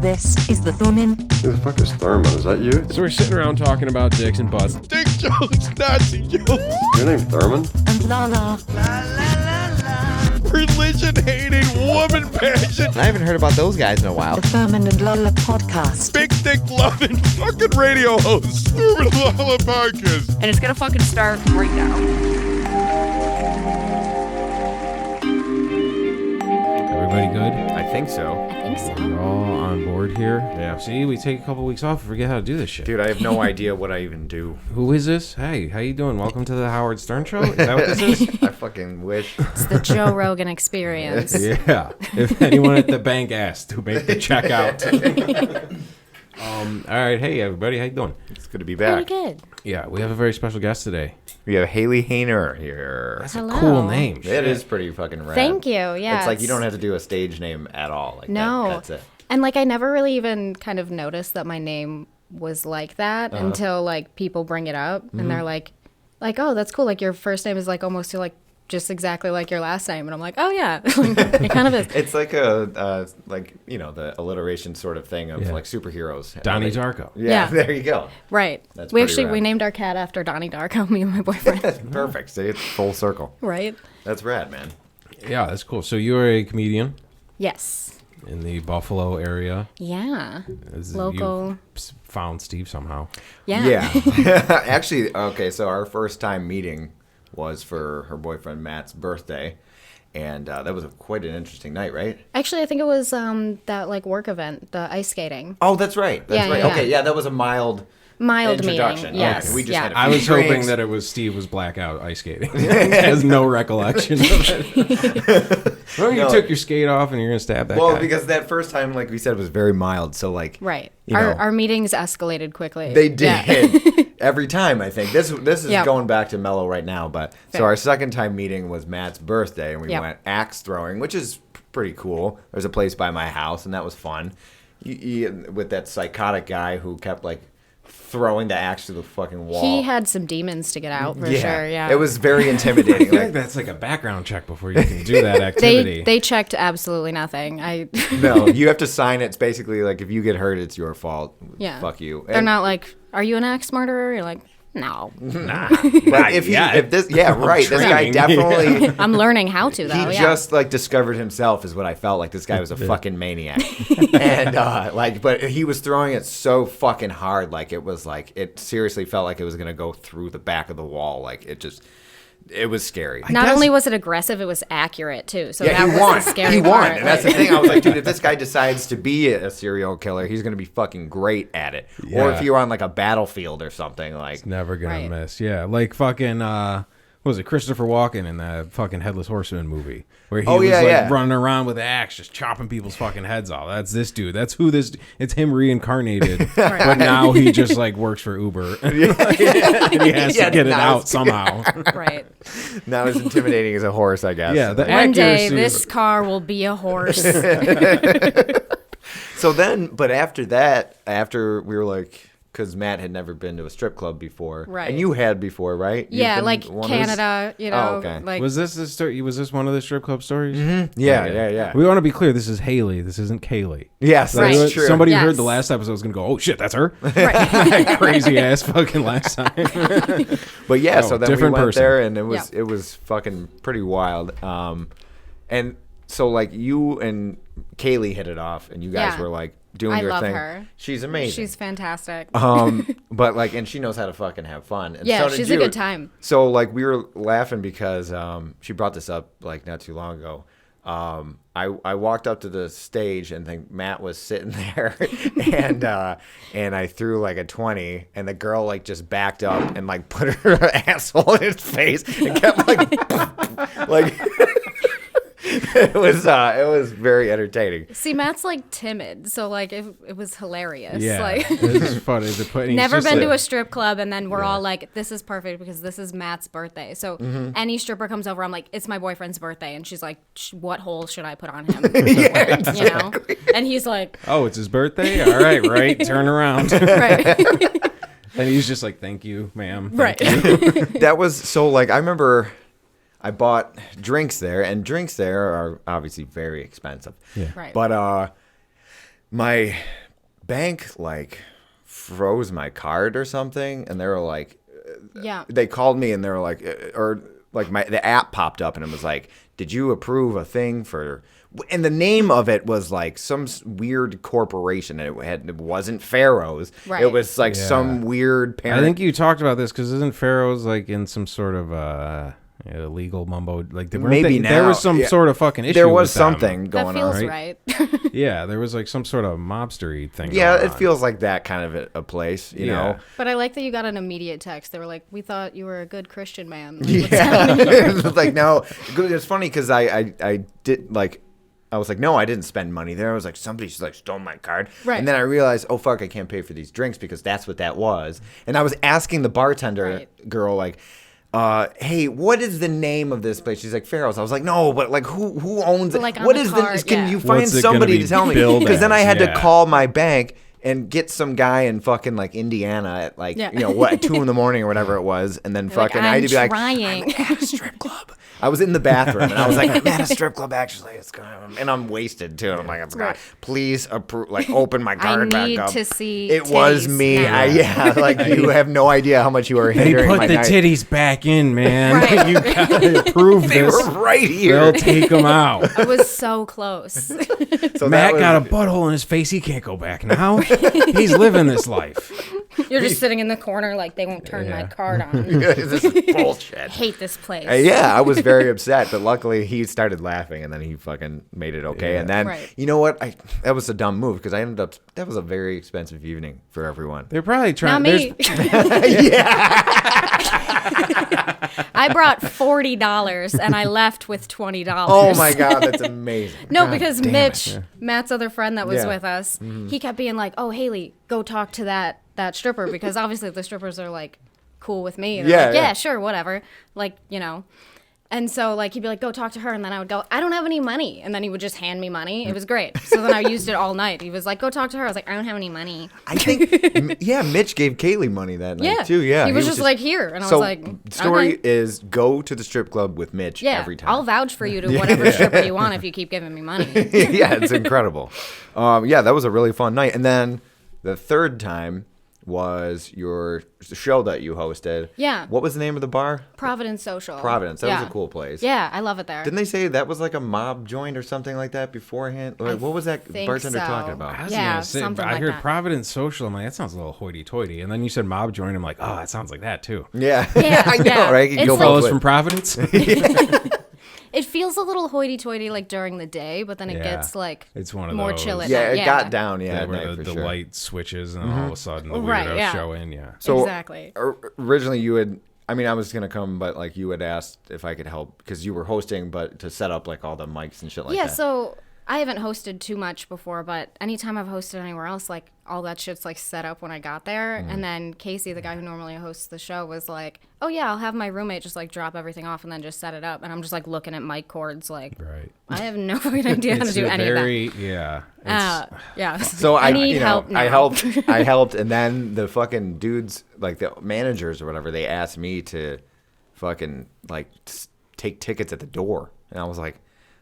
This is the Thurman. Who the fuck is Thurman? Is that you? So we're sitting around talking about dicks and butts. Dick jokes, Nazi jokes, Your name's Thurman? And Lala. religion-hating, woman-passion, I haven't heard about those guys in a while. The Thurman and Lala podcast. big dick-loving fucking radio host. Thurman and Lala podcast. And it's gonna fucking start right now. Everybody good? I think so. We're all on board here. Yeah. See, we take a couple weeks off and forget how to do this shit. Dude, I have no idea what I even do. Who is this? Hey, how you doing? Welcome to the Howard Stern Show. Is that what this is? I fucking wish. It's the Joe Rogan experience. Yeah. If anyone at the bank asked to make the check out. All right. Hey, everybody. How you doing? It's good to be Pretty back. good. Yeah, we have a very special guest today. We have Haley Hayner here. That's Hello. a cool name. It is pretty fucking rad. Thank you. Yeah. It's like you don't have to do a stage name at all. Like No. that's it. And like I never really even kind of noticed that my name was like that until like people bring it up and they're like, oh, that's cool. Like your first name is like almost like just exactly like your last name. And I'm like, oh yeah, it kind of is. It's like a like you know the alliteration sort of thing of Yeah. like superheroes. Donnie Darko. Yeah, Yeah. there you go. Right. That's we pretty actually rad. we named our cat after Donnie Darko, me and my boyfriend. That's perfect. See, it's full circle. Right. That's rad, man. Yeah, that's cool. So you're a comedian Yes. in the Buffalo area. Yeah. As Local. you found Steve somehow. Yeah. Actually, okay, so our first time meeting was for her boyfriend Matt's birthday, and that was quite an interesting night, right? Actually, I think it was that like work event, the ice skating. Oh, that's right. That's Yeah, right. yeah, Okay, yeah. yeah, that was a mild Introduction. meeting. Yes. Okay, we just yeah. had a I few was hoping drinks. that it was Steve was blackout ice skating. He has no recollection of it. Well, you No. took your skate off and you're going to stab that Well, guy. because that first time, like we said, was very mild. So, like, Right. you Our know, our meetings escalated quickly. they Yeah. did every time. I think this is Yep. going back to Mellow right now. But so Fair. our second time meeting was Matt's birthday, and we Yep. went axe throwing, which is pretty cool. There's a place by my house, and that was fun. With that psychotic guy who kept like throwing the axe to the fucking wall. He had some demons to get out for sure. Yeah. It was very I intimidating. feel like Like, that's like a background check before you can do that activity. They checked absolutely nothing. no, you have to sign it. It's basically like if you get hurt, it's your fault. Yeah. Fuck you. They're not like, are you an axe murderer? You're like, no. Nah, But if this, yeah, right. This guy training. definitely. I'm learning how to though. He yeah. just like discovered himself is what I felt like. This guy was a fucking maniac, and but he was throwing it so fucking hard, like it seriously felt like it was gonna go through the back of the wall. Like it was scary. Not guess- only was it aggressive, it was accurate too. So Yeah, that he was won. the scary He won, part. and that's the thing. I was like, dude, if this guy decides to be a serial killer, he's gonna be fucking great at it. Or Yeah. if you're on like a battlefield or something, like never going Right. to miss. Yeah, like fucking, what was it, Christopher Walken in that fucking Headless Horseman movie. Where he Oh, was yeah, like yeah. running around with an axe, just chopping people's fucking heads off. That's this dude. That's who this. It's him reincarnated, but now he just like works for Uber, and he has Yeah, to get it now out it's- somehow. Right. not as intimidating as a horse, I guess. Yeah, the One day accuracy this is- car will be a horse. So then, but after that, after we were like, because Matt had never been to a strip club before, Right. And you had before, right? You've Yeah, been like one of those- Canada, you know, Oh, okay. like Was this the story? Was this one of the strip club stories? Mm-hmm. Yeah. We want to be clear. This is Haley. This isn't Kaylee. Yes, Right. that's true. Somebody who heard Yes. the last episode was gonna go, "Oh shit, that's her." right. Crazy ass fucking last time. But yeah, Oh, so then we different went person. there, and Yeah. it was fucking pretty wild. And so like you and Kaylee hit it off, and you guys Yeah. were like doing I your love thing. her. She's amazing. She's fantastic. But like, and she knows how to fucking have fun. And Yeah, so did she's a you. good time. So like, we were laughing because she brought this up like not too long ago. I walked up to the stage and think Matt was sitting there, and I threw like a 20, and the girl like just backed up and like put her asshole in his face and kept like like. It was very entertaining. See, Matt's like timid, so like it was hilarious. Yeah, Like this is funny. To put, never been to a strip club, and then we're all like, "This is perfect because this is Matt's birthday." So any stripper comes over, I'm like, "It's my boyfriend's birthday," and she's like, "What hole should I put on him?" Yeah, You know, and he's like, Oh, it's his birthday. All right, right. Turn around. "Right, And he's just like, "Thank you, ma'am." right." That was so like I remember I bought drinks there, and drinks there are obviously very expensive. Yeah. Right. But my bank like froze my card or something, and they were like, Yeah. they called me and they were like, or like the app popped up and it was like, did you approve a thing for? And the name of it was like some weird corporation. And it wasn't Pharaoh's. Right. It was like Yeah. some weird parent. I think you talked about this because isn't Pharaoh's like in some sort of illegal mumbo? Like Maybe there now, was some yeah. sort of fucking issue. there was with them. something That going feels on. right. Yeah, there was like some sort of mobstery thing. Yeah, going it on. feels like that kind of a place, you know. But I like that you got an immediate text. They were like, "We thought you were a good Christian man." Like, Yeah, it's like no. It's funny because I did like. I was like, no, I didn't spend money there. I was like, somebody's like stole my card. Right. And then I realized, oh, fuck, I can't pay for these drinks because that's what that was. And I was asking the bartender girl, like, hey, what is the name of this place? She's like, Pharaoh's. I was like, no, but like, who owns it? Like, on What the is card, the? Can yeah. you find What's it gonna somebody be to tell me? billed Because then I as? had to Yeah. call my bank and get some guy in fucking like Indiana at like Yeah. you know what 2 a.m. or whatever it was, and then They're like, fucking I had to be like, trying. I'm at a strip club. I was in the bathroom and I was like, I'm at a strip club actually. It's going, and I'm wasted too. And I'm like, I forgot. Right. Please approve, like open my I card back need up. to see. It was titties me. now. Like you have no idea how much you are They hindering put my the night. titties back in, man. Right. You gotta approve They this. were right here. They'll take them out. I was so close. So Matt that was, got a butthole in his face. He can't go back now. He's living this life. You're just sitting in the corner like they won't turn my card on. This is bullshit. Hate this place. Yeah, I was very upset, but luckily he started laughing, and then he fucking made it okay. Yeah. And then Right. you know what? That was a dumb move because I ended up. That was a very expensive evening for everyone. They're probably trying. Not me. I brought $40 and I left with $20. Oh my god, that's amazing. No, because damn Mitch, it. Matt's other friend that was Yeah. with us, he kept being like, "Oh, Haley, go talk to that stripper," because obviously the strippers are like cool with me. They're Yeah, like, yeah. sure, whatever. Like, you know. And so like he'd be like, "Go talk to her," and then I would go, "I don't have any money," and then he would just hand me money. It was great. So then I used it all night. He was like, "Go talk to her." I was like, "I don't have any money." I think, yeah, Mitch gave Kaylee money that night Yeah, too. Yeah, he was just like, "Here," and I so was like, story "Okay." is go to the strip club with Mitch Yeah, every time. I'll vouch for you to whatever stripper you want if you keep giving me money. Yeah, it's incredible. Yeah, that was a really fun night. And then the third time was your show that you hosted. Yeah. What was the name of the bar? Providence Social. Providence. That was Yeah. a cool place. Yeah, I love it there. Didn't they say that was like a mob joint or something like that beforehand? Like, what was that think bartender so. talking about? I was Yeah, gonna say, something I like heard that. Providence Social. I'm like, that sounds a little hoity-toity. And then you said mob joint. I'm like, oh, that sounds like that too. Yeah. Yeah, I know, yeah. right? You It's go like- both Fellas ways. from Providence. It feels a little hoity-toity like during the day, but then it Yeah. gets like It's one of more those. chill at Yeah, night. it got down. Yeah, Yeah, at where night the for sure. Mm-hmm. light switches and then all of a sudden the Right, weirdos yeah. show in. Yeah. So Exactly. Originally, you had. I mean, I was gonna come, but like you had asked if I could help because you were hosting, but to set up like all the mics and shit like Yeah, that. so I haven't hosted too much before, but anytime I've hosted anywhere else, like all that shit's like set up when I got there. Mm-hmm. And then Casey, the guy who normally hosts the show, was like, "Oh yeah, I'll have my roommate just like drop everything off and then just set it up." And I'm just like looking at mic cords, like Right. I have no fucking idea how to It's do a any of that. very, yeah. It's, Yeah. So I need you know, help now. I helped, and then the fucking dudes, like the managers or whatever, they asked me to fucking like take tickets at the door, and I was like,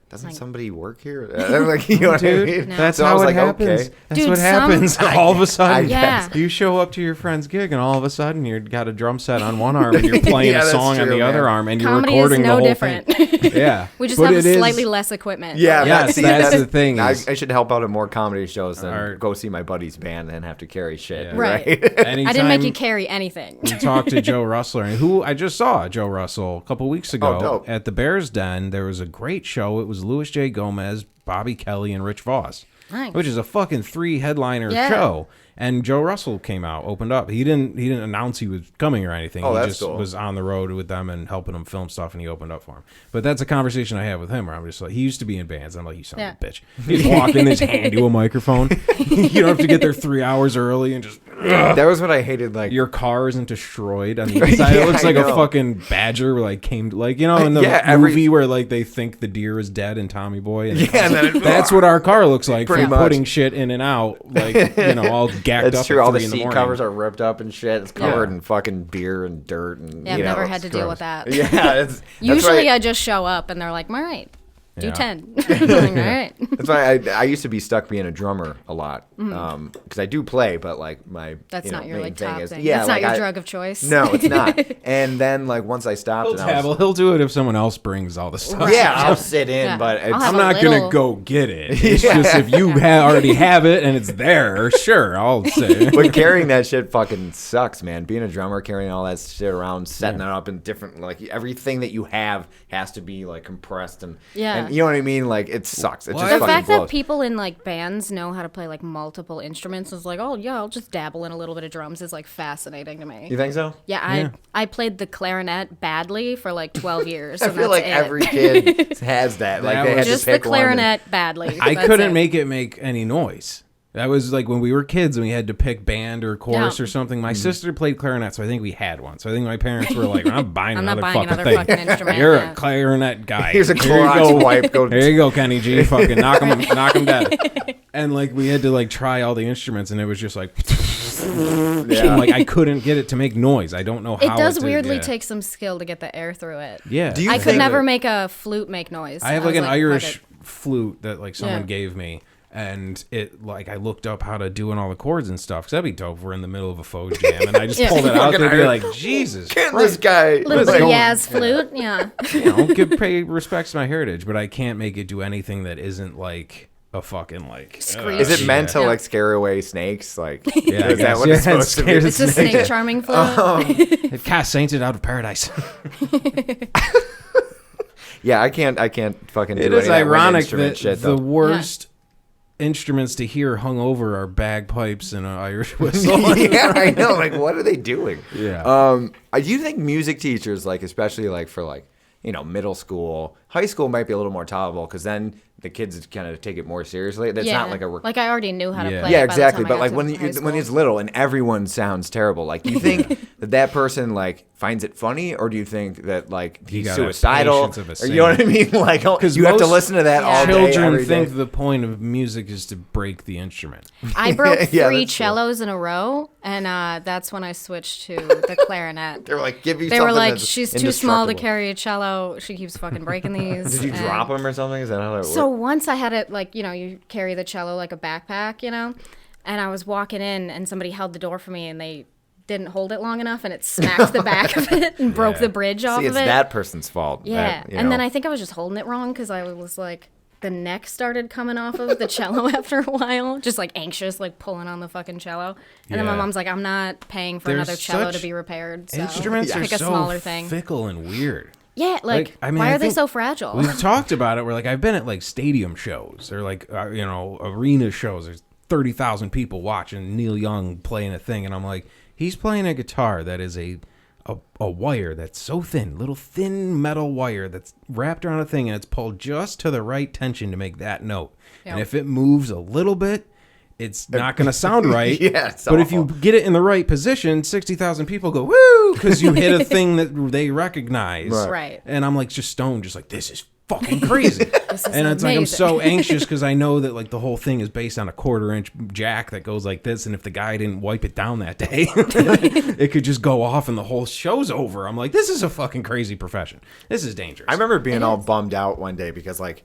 doesn't somebody work here? I'm like, you know what I dude, mean? that's So I how was it like, happens. okay. That's Dude, what some- happens. All of a sudden, Yeah. you show up to your friend's gig, and all of a sudden, you've got a drum set on one arm, and you're playing Yeah, a that's song on true, the other man. arm, and you're Comedy recording is the no whole different. thing. Yeah, We just But have it is- slightly less equipment. Yeah, Yes, see, that's the thing I is- should help out at more comedy shows than Our- go see my buddy's band and have to carry shit. Yeah. Right. Anytime I didn't make you carry anything. you talk to Joe Russell, who I just saw Joe Russell a couple weeks ago dope. at the Bears Den. There was a great show. It was Louis J. Gomez, Bobby Kelly, and Rich Voss, Nice. which is a fucking 3-headliner Yeah. show. And Joe Russell came out, opened up. He didn't announce he was coming or anything. Oh, He that's just cool. was on the road with them and helping them film stuff, and he opened up for him. But that's a conversation I have with him where I'm just like, he used to be in bands. I'm like, you son of a bitch. He'd walk in, his hand you a microphone. You don't have to get there 3 hours early and just That was what I hated. Like your car isn't destroyed on the inside. Yeah, It looks I like a know. fucking badger, like came like in the Yeah, movie where like they think the deer is dead in Tommy Boy. And Yeah, and then that's what our car looks like Pretty from much. putting shit in and out, like all gacked That's up. true. At All the 3 in the seat morning. covers are ripped up and shit. It's covered Yeah. in fucking beer and dirt and. Yeah, I've you know, never had it's to deal gross. with that. Yeah, that's Usually why- I just show up and they're like, "All right, Do Yeah. 10. All right. That's why I used to be stuck being a drummer a lot. Because I do play, but like my That's not your main like thing top is thing. yeah, That's like not your I- drug of choice. No, it's not. And then like once I stopped, He'll and I was, dabble. He'll do it if someone else brings all the stuff. yeah, I'll sit in, Yeah. but I'll it's, have I'm a not little- gonna go get it. It's just if you already have it and it's there, sure, I'll say. but carrying that shit fucking sucks, man. Being a drummer, carrying all that shit around, setting it up in different, like everything that you have has to be like compressed and Yeah. and you know what I mean. Like it sucks. It Well, just The fucking fact blows. that people in like bands know how to play like multiple instruments is like, oh yeah, I'll just dabble in a little bit of drums is like fascinating to me. You think so? Yeah, I played the clarinet badly for like 12 years. I and feel that's like it. every kid has that. Like That they was- had Just to the pick one and- clarinet badly. I That's couldn't it. make any noise. That was like when we were kids and we had to pick band or chorus Yeah. or something. Mm-hmm. My sister played clarinet, so I think we had one. So I think my parents were like, "I'm buying I'm not another buying fucking another thing. fucking instrument, You're yeah. a clarinet guy. Here's a Here you Clorox go. wipe. Go. There you go, Kenny G. Fucking knock him dead." And like we had to like try all the instruments, and it was just like, Yeah. like I couldn't get it to make noise. I don't know how It does did, weirdly yeah. take some skill to get the air through it. Yeah. Do you I could think never that- make a flute make noise. I have was like an fuck Irish it. flute that like someone Yeah. gave me, and it like I looked up how to do and all the chords and stuff. Cause that'd be dope. We're in the middle of a faux jam, and I just Yeah. pulled it out Fucking there, and be Irish. like, Jesus, Can this guy? Little What's bit of going- Yaz flute, yeah. you know, give pay respects to my heritage, but I can't make it do anything that isn't like a fucking like. Screech. Is it meant to Yeah. like scare away snakes? Like, Yeah, is that what it's supposed to be? It's a snake charming flute. It cast sainted out of paradise. Yeah, I can't fucking. It do is any of that wind ironic instrument that shit, the though. worst instruments to hear hung over are bagpipes and an Irish whistle. Yeah, I know. Like, what are they doing? Yeah. Do you think music teachers, like, especially like for like, middle school, high school might be a little more tolerable because then the kids kind of take it more seriously. That's yeah. not like a like I already knew how to Yeah. play. yeah, it by the exactly. time I But got like to when high when it's school. little and everyone sounds terrible, like, do you think that person like finds it funny, or do you think that like he's gotta have suicidal? patience of a Or you know what I mean? Like, you have to most listen to that all day, Children every day. think the point of music is to break the instrument. I broke Yeah, three that's true. cellos in a row, and that's when I switched to the clarinet. They were like, give you. They were something like, that's she's too small to indestructible. carry a cello. She keeps fucking breaking these. Did you and- drop them or something? Is that how that works? So once I had it, like, you carry the cello like a backpack, and I was walking in and somebody held the door for me and they didn't hold it long enough and it smacked the back of it and broke the bridge off See, of it's it. that person's fault. Yeah. That, you And then know. I think I was just holding it wrong because I was like, the neck started coming off of the cello after a while, just like anxious, like pulling on the fucking cello. And then my Yeah. mom's like, I'm not paying for There's another cello to such be repaired. So Instruments are pick a so smaller thing. fickle and weird. Yeah, like, I mean, why I are they think so fragile? We've talked about it. We're like, I've been at like stadium shows or like arena shows. There's 30,000 people watching Neil Young playing a thing, and I'm like, he's playing a guitar that is a wire that's so thin, little thin metal wire that's wrapped around a thing, and it's pulled just to the right tension to make that note. And Yep. if it moves a little bit, it's not going to sound right. Yeah, it's but if you awful. get it in the right position, 60,000 people go, woo, because you hit a thing that they recognize. Right. And I'm like just stoned, just like, this is fucking crazy. This is And it's like I'm amazing. so anxious because I know that like the whole thing is based on a 1/4-inch jack that goes like this, and if the guy didn't wipe it down that day, it could just go off and the whole show's over. I'm like, this is a fucking crazy profession. This is dangerous. I remember being all bummed out one day because like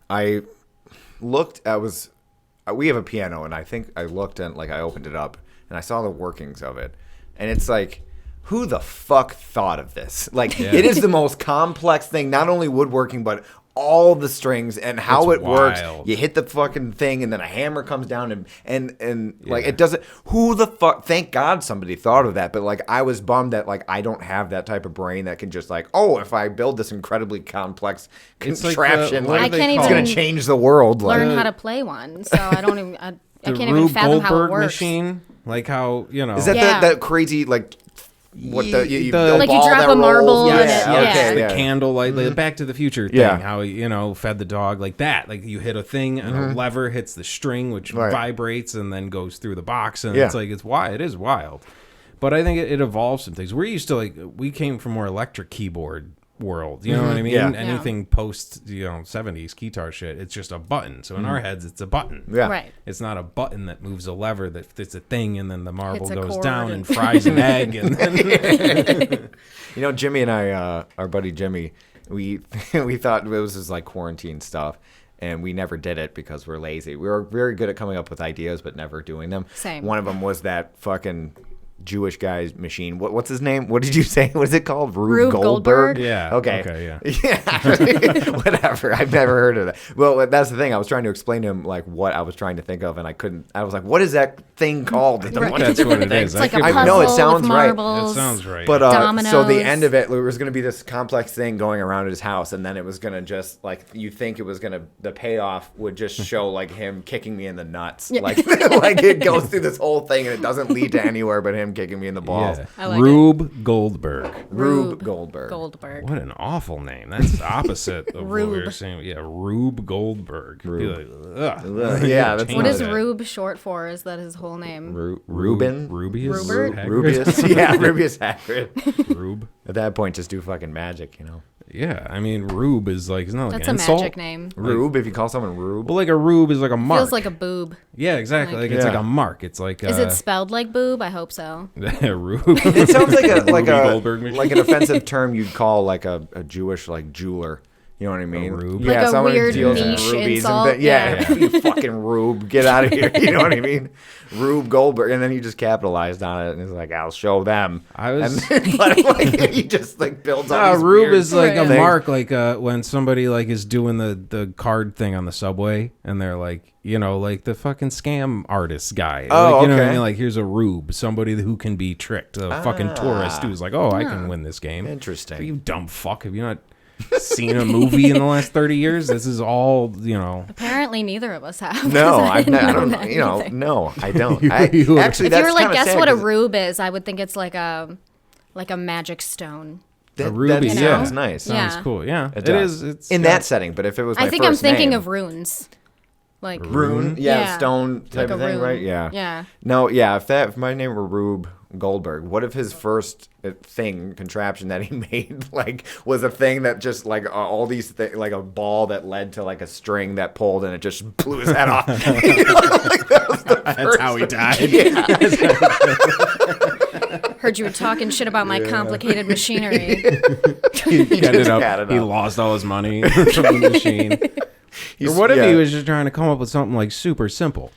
I looked, we have a piano, and I think I looked and like I opened it up and I saw the workings of it, and it's like, who the fuck thought of this? Like, it is the most complex thing, not only woodworking, but all the strings and how It's it works. wild. You hit the fucking thing, and then a hammer comes down, and like Yeah. it doesn't. Who the fuck? Thank God somebody thought of that. But like, I was bummed that like I don't have that type of brain that can just like, oh, if I build this incredibly complex It's like contraption, the- what I do they can't call it's even gonna change the world. Like, learn how to play one. So I don't even, I the can't even Rube fathom how it Goldberg works. machine, like how is that Yeah. that crazy like what you The- Like you ball drop that a marble rolls? and Yes, it- Yeah, yeah. okay, the yeah. candlelight, like the Back to the Future thing, Yeah. how fed the dog like that. Like you hit a thing and a lever hits the string, which Right. vibrates and then goes through the box, and Yeah. it's like it's wild. It is wild, but I think it evolves some things. We're used to like we came from more electric keyboard world. You know what I mean? Yeah. Anything post 70s guitar shit, it's just a button. So in our heads, it's a button. Yeah. Right. It's not a button that moves a lever that it's a thing, and then the marble Hits a goes chord down and- and fries an egg, and then You know, Jimmy and I, our buddy Jimmy, we we thought it was just like quarantine stuff. And we never did it because we're lazy. We were very good at coming up with ideas, but never doing them. Same. One of them was that fucking Jewish guy's machine. What's his name? What did you say? What is it called? Rube Goldberg? Yeah. Okay. Yeah. Yeah. Whatever. I've never heard of that. Well, that's the thing. I was trying to explain to him like what I was trying to think of, and I couldn't. I was like, "What is that thing called?" I think that's what it is. It's like a I puzzle know it sounds with right. marbles. That sounds right. But Dominoes. so the end of it was going to be this complex thing going around his house, and then it was going to just like you think it was going to the payoff would just show like him kicking me in the nuts, like like it goes through this whole thing and it doesn't lead to anywhere but him kicking me in the balls. Yeah. I like Rube Goldberg. Rube Goldberg. Goldberg. What an awful name. That's the opposite of what we were Rube. saying. Yeah, Rube Goldberg. Rube. Be like, ugh. Yeah, that's What is that. Rube short for? Is that his whole name? Ruben? Rubius? Rubert? Hagrid? Rubius. Yeah, Rubius Hagrid. Rube. At that point, just do fucking magic, you know. Yeah, I mean, Rube is like, it's not like That's an a insult. magic name. Rube, if you call someone Rube. Well, like a Rube is like a mark. Feels like a boob. Yeah, exactly. Like, it's Yeah. like a mark. It's like Is it spelled like boob? I hope so. Rube. It sounds like Ruby Goldberg machine. like an offensive term you'd call like a Jewish like jeweler. You know what I mean? rube? Like a someone who weird deals in niche rubies insult, and you fucking Rube, get out of here. You know what I mean? Rube Goldberg, and then he just capitalized on it and he's like, "I'll show them." I was- and then, but, like, he just like builds on. No, Rube is like a Right. mark, like when somebody like is doing the card thing on the subway, and they're like, you know, like the fucking scam artist guy. Oh, like, you know what I okay. mean? Like, here's a Rube, somebody who can be tricked. A fucking tourist who's like, oh, I can win this game. Interesting. You dumb fuck. Have you not seen a movie in the last 30 years? This is all, you know. Apparently, neither of us have. No, 'cause I didn't know don't. that You know, either. no, I don't. You Actually, would- that's If you were like, kinda guess sad what a 'cause rube is, I would think it's like a magic stone. that, A ruby, that yeah. sounds nice. Sounds Yeah. cool. Yeah, It it does. is. It's In got- that setting, but if it was my I think I'm first thinking name- of runes. Like Rune, yeah, Yeah. stone type Like a of thing, rune. right? Yeah. Yeah. No, yeah. If my name were Rube Goldberg, what if his first contraption that he made, like, was a thing that just like all these like a ball that led to like a string that pulled and it just blew his head off. You know, like, that was the That's first- how he died. Heard you were talking shit about my complicated machinery. He ended up, had it he up. lost all his money from the machine. Or what if he was just trying to come up with something like super simple?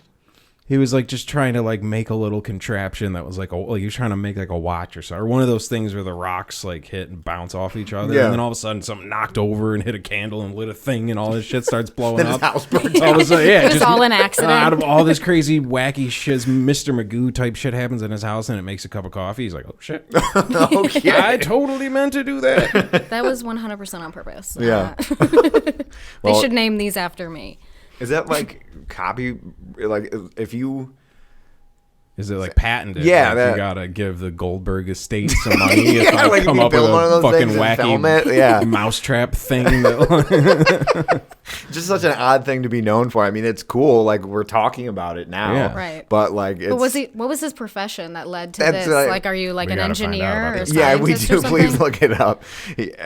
He was like just trying to like make a little contraption that was like he was trying to make like a watch or something, or one of those things where the rocks like hit and bounce off each other, Yeah. and then all of a sudden something knocked over and hit a candle and lit a thing, and all this shit starts blowing Then up. his house burned All of a sudden, yeah, It was all an accident. Out of all this crazy wacky shit, Mr. Magoo type shit happens in his house, and it makes a cup of coffee. He's like, oh shit, Okay. I totally meant to do that. That was 100% on purpose. Yeah. They Well- should name these after me. Is that like copy? Like if you. Is it like patented? Yeah, like that- you gotta give the Goldberg estate some money if Yeah, I like come you up with build one of a those fucking things and film it, wacky yeah. mousetrap thing. That, Just such an odd thing to be known for. I mean, it's cool. Like we're talking about it now, Yeah. Right. But like, it's, But what was his profession that led to That's this? like- Like, are you like We an gotta find out engineer about or this. Yeah, we scientist do. or something? Please look it up. get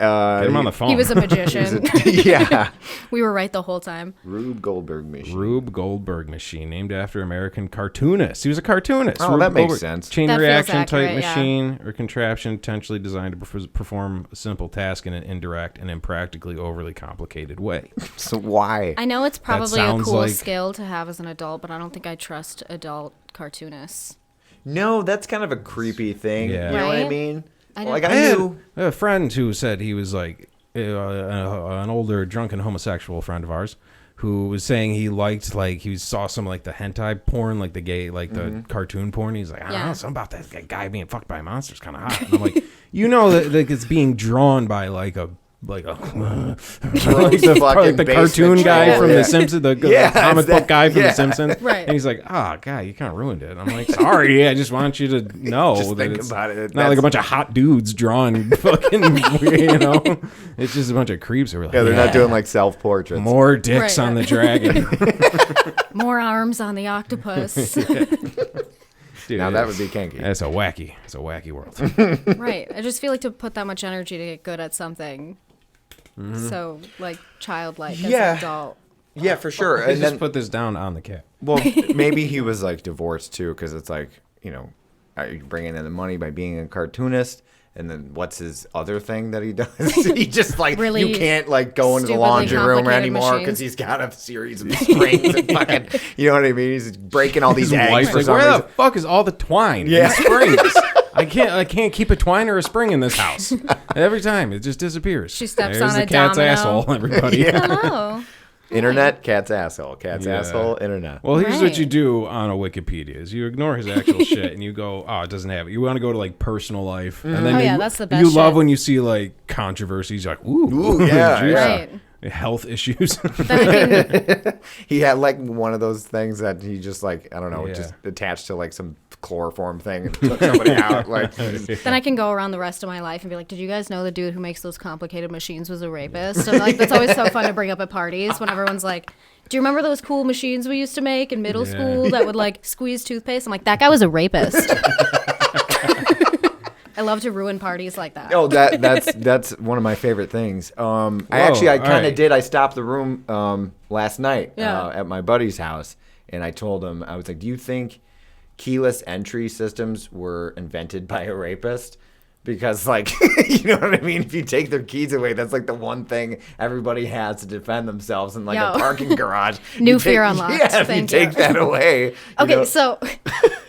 him on the phone. He was a magician. Yeah, We were right the whole time. Rube Goldberg machine. Rube Goldberg machine, named after American cartoonist. He was a cartoonist. Oh, Rube that makes Goldberg. sense. Chain That feels reaction accurate, type yeah. machine or contraption intentionally designed to perform a simple task in an indirect and impractically overly complicated way. So why? I know it's probably a sounds cool like- skill to have as an adult, but I don't think I trust adult cartoonists. No, that's kind of a creepy thing. Yeah. You know what I Right? mean? I Like don't- I had knew. a friend who said he was like an older drunken homosexual friend of ours who was saying he liked, like, he saw some like the hentai porn, like the gay, like the cartoon porn. He's like, I don't Yeah. know, something about that guy being fucked by a monster is kind of hot. And I'm like, you know that like, it's being drawn by like a like the fucking cartoon basement guy troll, from yeah. The Simpsons, the Yeah, comic it's book that- guy from yeah. The Simpsons. Right. And he's like, oh, God, you kind of ruined it. I'm like, sorry, I just want you to know Just that think it's about it. not like a bunch of hot dudes drawing fucking, you know? It's just a bunch of creeps who are like, Yeah, they're not doing like self-portraits. more dicks Right, on the right. dragon. More arms on the octopus. Dude, Now that would be kinky. It's a wacky world. Right. I just feel like to put that much energy to get good at something. So, like, childlike as Yeah. an adult. Yeah, for sure. Let's And just then, put this down on the cat. well, maybe he was like divorced too, because it's like, you know, are you bringing in the money by being a cartoonist? And then what's his other thing that he does? He just like Really you can't like go into the stupidly laundry room complicated anymore machines. because he's got a series of springs and fucking, you know what I mean? He's breaking all these His eggs wife's for like, some where reason. the fuck is all the twine? Yeah. And springs. I can't keep a twine or a spring in this house. Every time it just disappears. She steps There's on the a cat's domino. asshole. Everybody. Hello. Internet, cat's asshole. Cat's Yeah. asshole, internet. Well, here's what Right. you do on a Wikipedia: is you ignore his actual shit and you go, oh, it doesn't have it. You want to go to like personal life, and then Oh, yeah, you, that's the best you love shit. when you see like controversies, like Ooh, yeah, juicy. yeah. Right. Health issues. Then I can, He had like one of those things that he just like, I don't know, Yeah. just attached to like some chloroform thing and took somebody out. Like, then I can go around the rest of my life and be like, did you guys know the dude who makes those complicated machines was a rapist? And like, that's always so fun to bring up at parties when everyone's like, do you remember those cool machines we used to make in middle Yeah. school that would like squeeze toothpaste? I'm like, that guy was a rapist. I love to ruin parties like that. oh, that's one of my favorite things. I all kind of right. did. I stopped the room last night Yeah. at my buddy's house, and I told him, I was like, do you think keyless entry systems were invented by a rapist? Because, like, you know what I mean? If you take their keys away, that's like the one thing everybody has to defend themselves in like Yo. a parking garage. New You fear take- unlocked. Yeah, if Thank you take you. that away. you Okay, know- so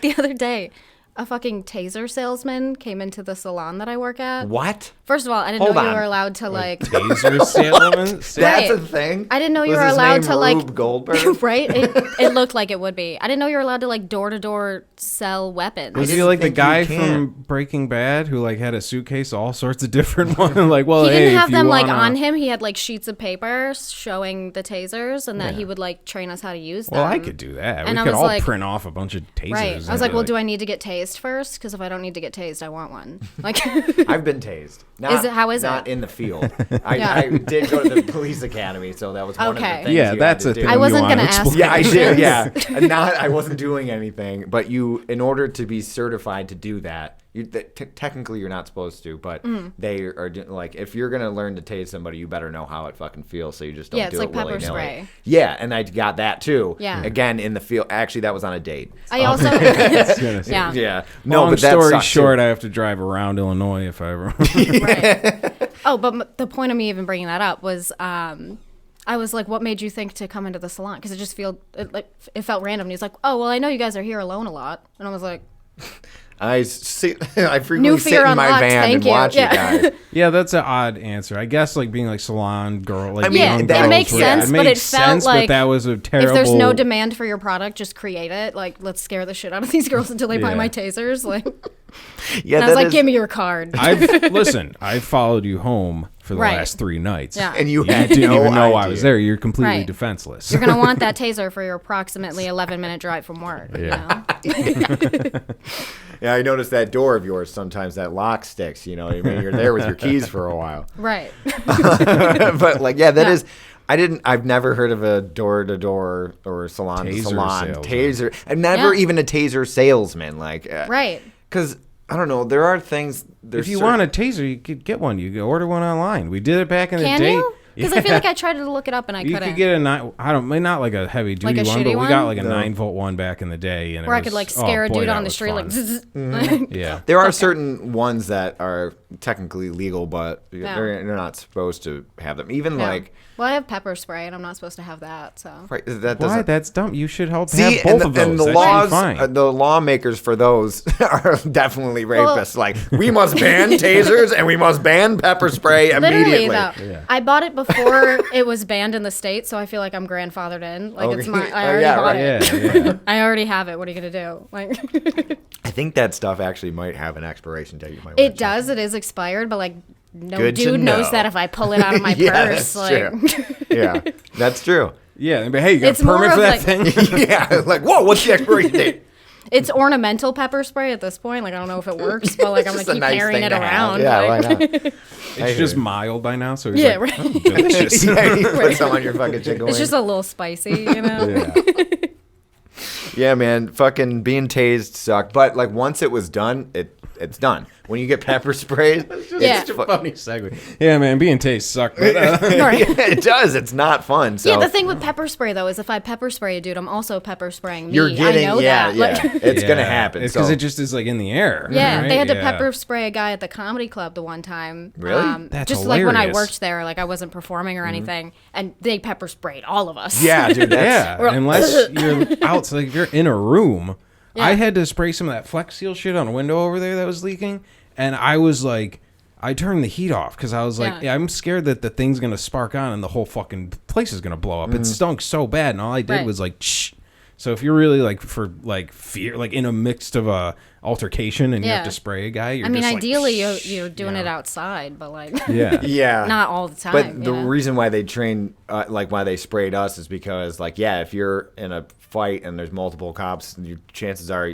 the other day, a fucking taser salesman came into the salon that I work at. What? First of all, I didn't Hold know you on. were allowed to like. Taser salesman. That's Right. a thing? I didn't know you Was were his allowed name to like. Rube Goldberg? Right? It looked like it would be. I didn't know you were allowed to like door to door sell weapons. Was he didn't like the think you guy can. from Breaking Bad who like had a suitcase, all sorts of different ones? Like, well, He hey, didn't if have you them like wanna- on him. He had like sheets of paper showing the tasers, and that he would like train us how to use them. Well, I could do that. And we I could was all like- print off a bunch of tasers. Right. I was and like, be well, do I need to get tased first? Because if I don't need to get tased, I want one. Like, I've been tased. How is Not it? in the field. I, Yeah. I did go to the police academy, so that was one of the Okay. things Yeah, you that's had a to thing. do. I wasn't you wanna gonna ask. explain. Yeah, I did. Yeah, questions. And not. I wasn't doing anything, but you, in order to be certified to do that, technically you're not supposed to, but Mm. they are like, if you're gonna learn to tase somebody, you better know how it fucking feels, so you just don't Yeah, it's do like it pepper willy-nilly. spray. Yeah, and I got that too. Yeah. Again, in the field. Actually, that was on a date. I also. Yeah. Yeah. Yeah. No, Long but that story sucks, short, too. I have to drive around Illinois if I ever. Right. Oh, but the point of me even bringing that up was, I was like, "What made you think to come into the salon?" Because it felt random. And he's like, "Oh, well, I know you guys are here alone a lot," and I was like, I frequently "New sit fear in my unlocked. van Thank and you." watch Yeah. you guys. Yeah, that's an odd answer. I guess like being like salon girl, like I mean, young it girls makes would- sense, it but makes it felt sense, like but that was a terrible. If there's no demand for your product, just create it. Like, let's scare the shit out of these girls until they buy Yeah. my tasers. Like, Yeah, and I was that like, is- "Give me your card." I've followed you home for the Right. last 3 nights. Yeah. and you You had didn't no even know I idea. was there. You're completely Right. defenseless. You're gonna want that taser for your approximately 11-minute drive from work. Yeah. You know? Yeah, I noticed that door of yours sometimes that lock sticks. You know what I mean? You're there with your keys for a while. Right. But like, yeah, that Yeah. is. I've never heard of a door-to-door or salon-to-salon Taser salesman. taser. I've never Yeah. even a taser salesman. Like, Right. Because I don't know, there are things. If you want a taser, you could get one. You could order one online. We did it back in the Can day. you? Because I feel like I tried to look it up and I You couldn't. could get a not like a heavy duty Like a one, shitty but we got one? like a 9-volt one back in the day, and Where it I was, could like oh, scare a boy, dude that on the was street, fun. like, zzz, Yeah. There are certain ones that are technically legal, but Yeah. they're not supposed to have them. Even Yeah. like, well, I have pepper spray and I'm not supposed to have that. So right, that Why? doesn't. That's dumb. You should help See, have both of those. and the That should be laws, fine. the lawmakers for those are definitely Well- rapists. Like, we must ban tasers and we must ban pepper spray literally, immediately. though, I bought it before it was banned in the States, so I feel like I'm grandfathered in. Like it's Okay. my. I Oh, already yeah, bought right. it. yeah, yeah. I already have it. What are you gonna do? Like, I think that stuff actually might have an expiration date. You might it wanna check. does. It is expired, but like, no Good to dude knows know. that if I pull it out of my Yeah, purse, that's like, true. Yeah, that's true. Yeah, but hey, you got It's a permit more for of that like- thing? Yeah, like, whoa, what's the expiration date? it's ornamental pepper spray at this point. Like, I don't know if it works, but like, I'm gonna Just a keep nice carrying thing it to have. around. Yeah, like- why not? It's just mild by now, so he's Yeah, like, right. "Oh, delicious. Yeah, you put some on your fucking chicken It's wings. just a little spicy, you know. Yeah. Yeah, man, fucking being tased sucked. But like once it was done, it it's done. When you get pepper sprayed, Yeah. it's fu- Funny segue. Yeah, man, being taste sucked. But, Right. Yeah, it does. It's not fun. So Yeah, the thing with pepper spray though is if I pepper spray a dude, I'm also pepper spraying me. you're getting, I know yeah, that. yeah. Like, It's gonna happen. It's because so. it just is like in the air. yeah, right? they had to Yeah. pepper spray a guy at the comedy club the one time. Really? That's just like when I hilarious. worked there, like I wasn't performing or anything, and they pepper sprayed all of us. Yeah, dude. That's, Yeah, unless you're out, so like if you're in a room, I had to spray some of that Flex Seal shit on a window over there that was leaking, and I was like, I turned the heat off because I was like, Yeah. I'm scared that the thing's gonna spark on and the whole fucking place is gonna blow up. It stunk so bad, and all I did Right. was like, shh. So if you're really like for like fear, like in a midst of a altercation and you have Yeah. to spray a guy, you're I mean, just ideally like, you're doing you it know. outside, but like Yeah. yeah. not all the time. But the you know? reason why they train, like why they sprayed us, is because, like, yeah, if you're in a fight and there's multiple cops, chances are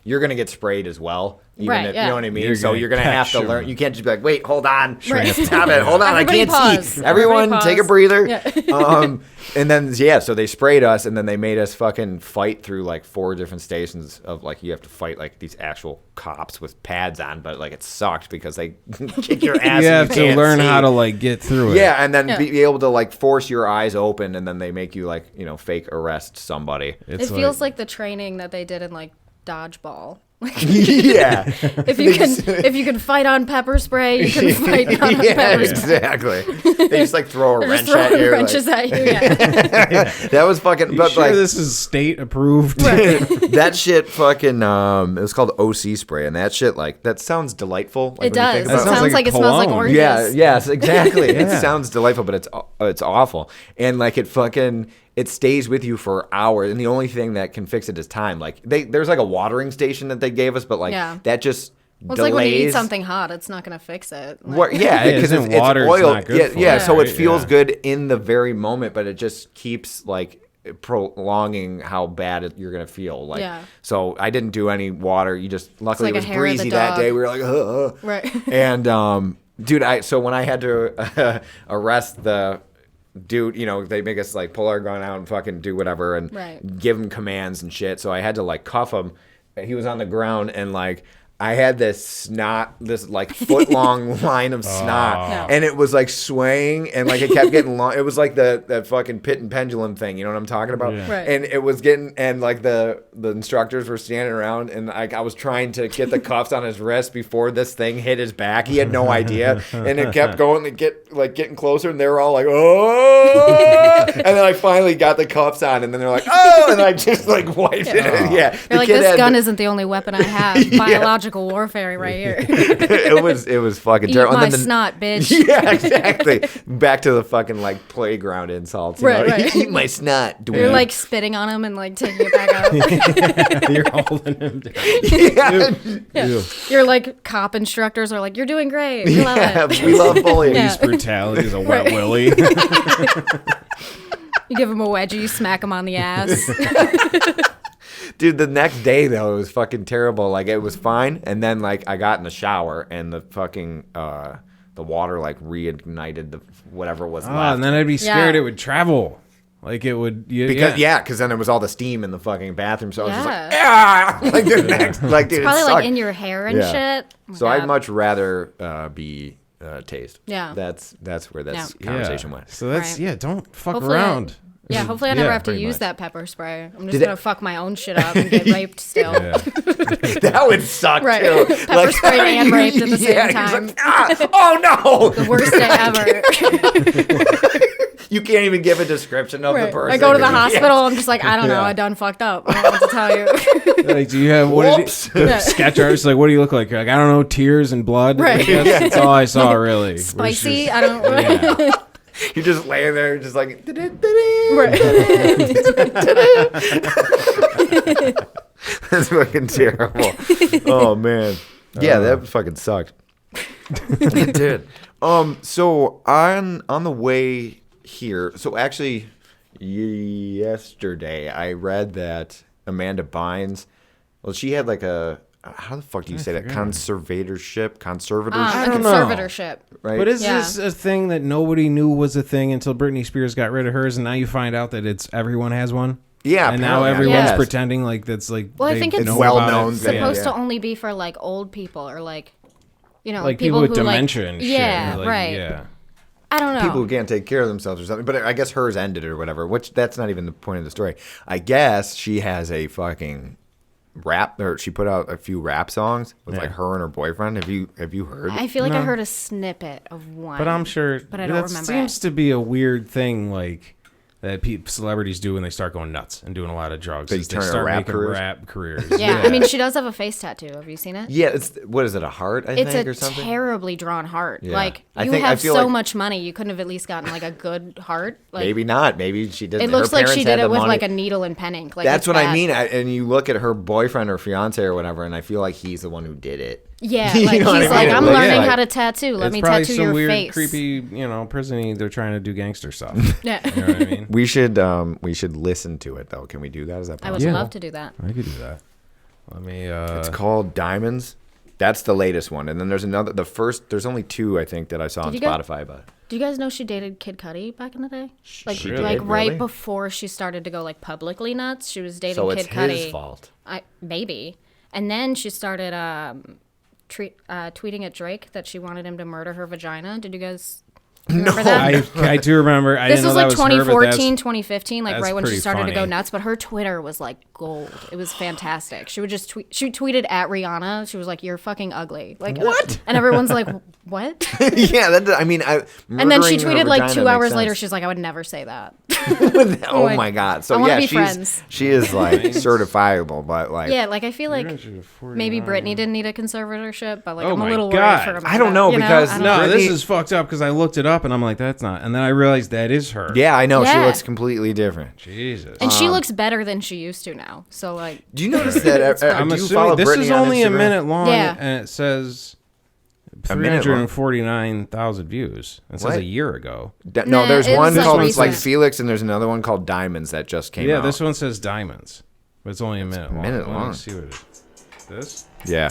you're gonna get sprayed as well. Even Right, if, yeah. You know what I mean? You're So gonna you're gonna have catch to 'em. learn. You can't just be like, wait, hold on, Right. stop it, hold on, Everybody I can't pause. see. Everyone, Everybody take a pause. breather. Yeah. And then so they sprayed us, and then they made us fucking fight through like 4 different stations of like you have to fight like these actual cops with pads on, but like it sucked because they kick your ass. You and have to can't learn see. how to like get through it. Yeah, and then Yeah. be able to like force your eyes open, and then they make you like fake arrest somebody. It's It feels like the training that they did in like dodgeball. Yeah, If you can fight on pepper spray, you can fight on yeah, pepper spray. exactly. They just like throw a wrench Just at throwing you. wrenches like, at you. Yeah. that was fucking. You But sure like this is state approved? that shit, fucking. It was called OC spray, and that shit like that sounds delightful. Like, It when you does. think It about sounds sounds like like a it smells like cologne. oranges. Yeah, yes, exactly. It Yeah. sounds delightful, but it's awful. And like it stays with you for hours. And the only thing that can fix it is time. Like there's like a watering station that they gave us, but like Yeah. that just Well, it's delays. like when you eat something hot, it's not going to fix it. Like, What, yeah, Yeah, because isn't it's water, it's oil. not good Yeah, for yeah. it, So it right? feels Yeah. good in the very moment, but it just keeps like prolonging how bad you're gonna feel. Like, Yeah. so I didn't do any water. You just luckily like it a was hair of the breezy that dog. day. We were like, Right. and dude, so when I had to arrest the dude, they make us like pull our gun out and fucking do whatever and Right. give him commands and shit. So I had to like cuff him. He was on the ground, and like I had this like foot long line of snot, Yeah. and it was like swaying, and like it kept getting long. It was like that fucking pit and pendulum thing. You know what I'm talking about? Yeah. Right. And it was getting, and like the instructors were standing around, and like I was trying to get the cuffs on his wrist before this thing hit his back. He had no idea, and it kept going and getting closer, and they were all like, oh, and then I finally got the cuffs on, and then they're like, oh, and I just like wiped it. Yeah, You're like, this gun isn't the only weapon I have. Biological warfare right here. it was fucking Eat terrible. my And then snot, bitch. yeah, exactly. Back to the fucking like playground insults. Right, right. Eat my snot. You're like spitting on him and like taking it back out. You're holding him down. yeah. Ew. You're like cop instructors are like, you're doing great. We love Yeah, it. we love bullying. Yeah. Police brutality is a wet Right. willy. You give him a wedgie, you smack him on the ass. Dude, the next day though, it was fucking terrible. Like it was fine, and then like I got in the shower, and the fucking the water like reignited the whatever was Oh, left. and then I'd be scared Yeah. it would travel. Like it would. Because because then there was all the steam in the fucking bathroom, so I was just like, Yeah. ah, like the next, like dude, Probably it like sucked. in your hair and Yeah. shit. Oh my So I'd God. much rather be tased. Yeah. That's where this Yeah. conversation went. So that's Right. Don't fuck Hopefully around. Yeah, hopefully I never Yeah, have to pretty use much. that pepper spray. I'm just Did it- gonna fuck my own shit up and get raped still. Yeah. That would suck Right. too. Pepper sprayed and raped at the same yeah, time. Like, ah, oh no! Worst day ever. You can't even give a description of the Right. person. I go to the Yeah. hospital. I'm just like, I don't know. Yeah. I done fucked up. I don't know what to tell you. Like, do you have what Whoops. did the sketch artist like? What do you look like? You're like, I don't know, tears and blood. Right. I guess that's all I saw really. Was Spicy. just- I don't. yeah. You're just laying there, just like. Right. That's fucking terrible. Oh man. Yeah, that fucking sucked. It did. So on the way here, so actually yesterday I read that Amanda Bynes, well, she had like a, how the fuck do you say that? Conservatorship? I A don't know. conservatorship. Right? But is Yeah. this a thing that nobody knew was a thing until Britney Spears got rid of hers, and now you find out that it's everyone has one? Yeah, and now apparently, I everyone's guess. pretending like that's like Well, I they think it's know well about known it. thing. supposed Yeah. to only be for like old people or like, you know, like people with who dementia like, and shit. yeah, like, right. Yeah. I don't know. People who can't take care of themselves or something. But I guess hers ended or whatever, which that's not even the point of the story. I guess she has a fucking rap, or she put out a few rap songs with like her and her boyfriend. Have you heard? I feel like I heard a snippet of one. But I'm sure But I don't that remember seems it. to be a weird thing, like that celebrities do when they start going nuts and doing a lot of drugs. They is turn to start rap making careers? rap careers. Yeah, I mean, she does have a face tattoo. Have you seen it? Yeah, it's what is it, a heart? I It's think a or something. terribly drawn heart. Yeah. Like I you think- I have feel so like- much money, you couldn't have at least gotten like a good heart. Like, Maybe not. Maybe she did. it looks like she parents did had it the with money. like a needle and pen ink. Like That's it's what I bad. mean. And you look at her boyfriend or fiance or whatever, and I feel like he's the one who did it. Yeah, You like know what he's I like, mean? I'm Like, learning yeah. how to tattoo. Let It's me probably tattoo some your weird, face. creepy, prison. They're trying to do gangster stuff. Yeah. You know what I mean? We should listen to it though. Can we do that? Is that I possible? would Yeah. love to do that. I could do that. Let me. It's called Diamonds. That's the latest one, and then there's another. There's only two I think that I saw on Did you Spotify, but Do you guys know she dated Kid Cudi back in the day? Like, She like did? right Really? before she started to go like publicly nuts, she was dating so Kid it's Cudi. his fault. Maybe. And then she started tweeting at Drake that she wanted him to murder her vagina. Did you guys remember that? I do remember. I This didn't was know like that was her, but 2014, that's- 2015, like that's right when she pretty started to go funny. nuts. But her Twitter was like gold. It was fantastic. She would just tweet. She tweeted at Rihanna. She was like, "You're fucking ugly." Like What? And everyone's like, "What?" Yeah, I mean, And then she murdering her tweeted like vagina 2 makes hours later. sense. She's like, "I would never say that." Oh like, my god! So I wanna yeah, be friends. she is like certifiable, but like Yeah, like I feel like maybe Britney didn't need a conservatorship, but like Oh I'm a my little God. worried for I don't know, you because I don't No, know. this Britney- is fucked up because I looked it up and I'm like, that's not. And then I realized that is her. Yeah, I know she Yeah. looks completely different. Jesus. And she looks better than she used to now. So like, Do you notice that? I'm do you assuming follow this Britney is on only a Instagram? minute long, Yeah. and it says A minute long? 349,000 views. It says What? a year ago. No, Nah, there's it one was, like, called recent. like Felix, and there's another one called Diamonds that just came Yeah, out. this one says diamonds, but it's only a minute long. minute Let long. me see what it is. This? Yeah.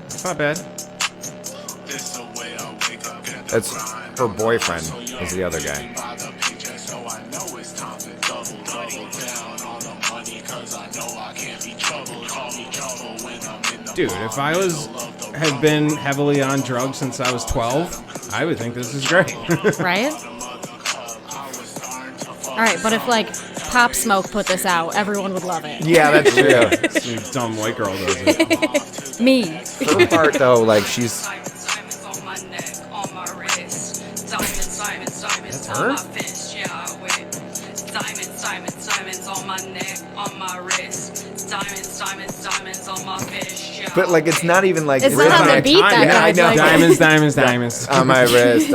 It's not bad. That's her boyfriend is the other guy. Dude, if I had been heavily on drugs since I was 12, I would think this is great. right? All right, but if like Pop Smoke put this out, everyone would love it. Yeah, that's true. Some dumb white girl does it. Me. Her part though, like she's Diamonds on my neck, on my wrist. Diamonds her? on my fist. Yeah, I whip. Diamonds on my neck, on my wrist. Diamonds on my fist. Yeah, but like it's not even like It's written not on on the beat that Yeah, I good. know. Like, Diamonds. on my wrist.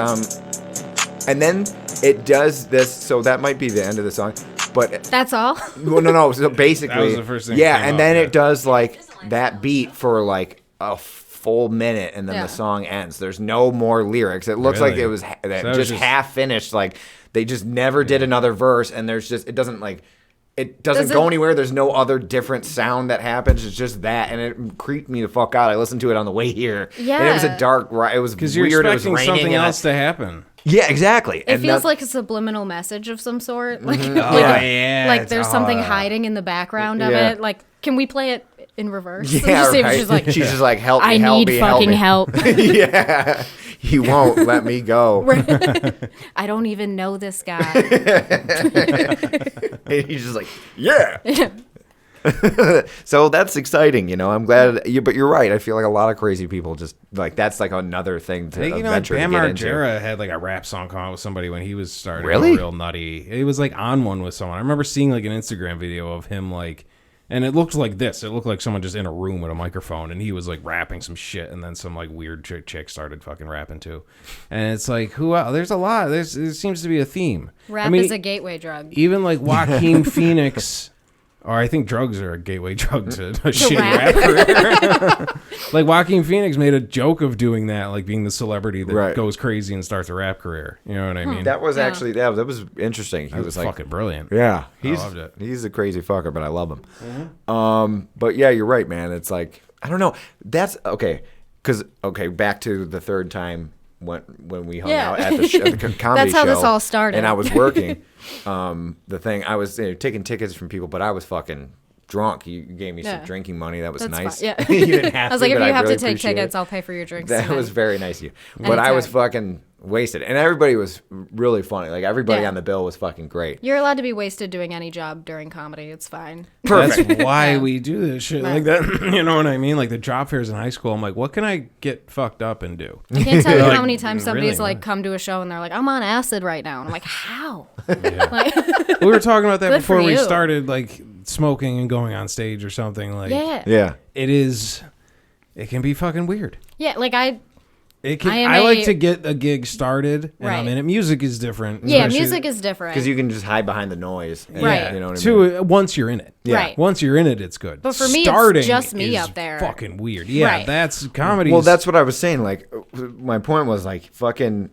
And then it does this, so that might be the end of the song. But that's all. well, no. So basically, That was the first thing that yeah, came and up, then yeah. it does like that beat for like a full minute, and then Yeah. the song ends. There's no more lyrics. It looks like Really? it was So that was just just- half finished. Like they just never did another verse, and there's just it doesn't Does go it- anywhere. There's no other different sound that happens. It's just that, and it creeped me the fuck out. I listened to it on the way here. And it was a Yeah. dark. It was Because you're weird. It was expecting raining. something and else to happen. Yeah, exactly. It feels like a subliminal message of some sort. Like, like there's something hiding in the background of Yeah. it. Like, can we play it in reverse? Yeah, Just see if right. she's She's just like, help me, I help need me, fucking help help. me. Yeah, he won't let me go. I don't even know this guy. And he's just like, yeah. So that's exciting, you know. I'm glad, but you're right. I feel like a lot of crazy people just like that's like another thing to I think, venture Bam to get into. Margera had like a rap song come out with somebody when he was starting Really? to go real nutty. He was like on one with someone. I remember seeing like an Instagram video of him like, and it looked like this. It looked like someone just in a room with a microphone, and he was like rapping some shit, and then some like weird chick started fucking rapping too. And it's like, who else? There's a lot. There seems to be a theme. Rap I mean, is a gateway drug. even like Joaquin Phoenix. Or I think drugs are a gateway drug to a shitty rap. rap career. Like Joaquin Phoenix made a joke of doing that, like being the celebrity that Right. goes crazy and starts a rap career. You know what I mean? That was Yeah. actually that was interesting. He That was was like, fucking brilliant. yeah, loved it. he's a crazy fucker, but I love him. But yeah, you're right, man. It's like I don't know. That's okay. Because back to the third time when we hung Yeah. out at the comedy show. That's how this all started. And I was working. The thing I was taking tickets from people, but I was fucking drunk. You gave me some Yeah. drinking money. That was That's nice. fine. Yeah. You didn't have I was to, like, if but you have really to take appreciate tickets, it. I'll pay for your drinks. That tonight. was very nice of you. But I was Anytime. fucking wasted, and everybody was really funny. Like everybody Yeah. on the bill was fucking great. You're allowed to be wasted doing any job during comedy. It's fine. That's why Yeah. we do this shit Right. like that. You know what I mean? Like the job fairs in high school. I'm like, what can I get fucked up and do? I can't tell you Like, how many times somebody's really, like man. come to a show and they're like, I'm on acid right now. And I'm like, how? We were talking about that Good for before we you. started like smoking and going on stage or something. Like, Yeah. Yeah. it can be fucking weird. Yeah, like It can. I am I like a- to get a gig started, and I'm Right. in it. Music is different. yeah, especially- music is different. Because you can just hide behind the noise. And, Right. You know what I mean? Too, once you're in it. Yeah. Right. Once you're in it, it's good. But for me, it's Starting just me is up there. Fucking weird. Yeah, Right. that's comedy. Well, that's what I was saying. Like, my point was like, fucking,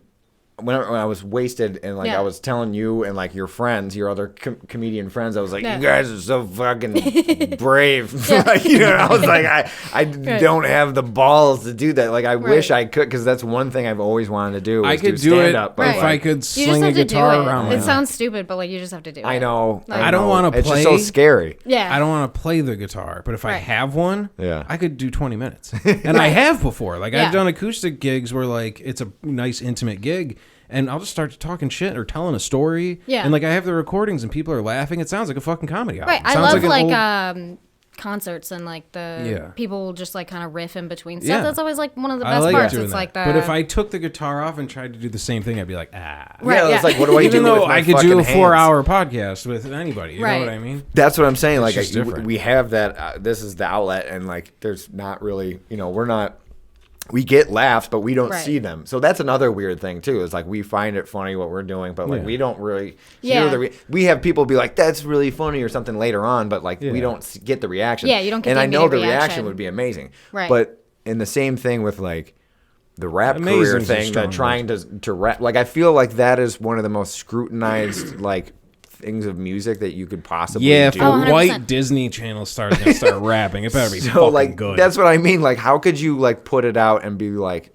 when I was wasted and like Yeah. I was telling you and like your friends, your other comedian friends, I was like, Yeah. you guys are so fucking brave. Like, you know, I was like, I don't have the balls to do that. Like, I wish I could, because that's one thing I've always wanted to do. I is could do do it stand up. Right. if I could you just sling a have to do guitar it. around. my It neck. sounds stupid, but like you just have to do it. I know. Like- I don't want to It's play. just so scary. Yeah. I don't want to play the guitar, but if I Right. have one, Yeah. I could do 20 minutes. And I have before. Like Yeah. I've done acoustic gigs where like it's a nice intimate gig, and I'll just start talking shit or telling a story. Yeah. And like I have the recordings and people are laughing. It sounds like a fucking comedy album. Right. It I sounds love an like old- concerts and like the Yeah. people will just like kind of riff in between stuff. Yeah. That's always like one of the I best like parts. doing It's that. like the But if I took the guitar off and tried to do the same thing, I'd be like, ah. Right, yeah, yeah. it's like, what do I Even do with though my I could fucking do a hands? 4-hour podcast with anybody. You Right. know what I mean? That's what I'm saying. Like, just different. we have that. This is the outlet, and like, there's not really, we're not. We get laughs, but we don't Right. see them. So that's another weird thing too. Is like we find it funny what we're doing, but like Yeah. we don't really Yeah. hear we have people be like, "That's really funny" or something later on, but like we Yeah. don't get the reaction. Yeah, you don't get And the I know the immediate reaction reaction. would be amazing. Right. But in the same thing with like the rap Amazing career is a thing, strong that trying to rap, like I feel like that is one of the most scrutinized like things of music that you could possibly Yeah, if do. the 100%. white Disney Channel star's gonna start rapping, it better be So fucking like good. that's what I mean. Like, how could you like put it out and be like,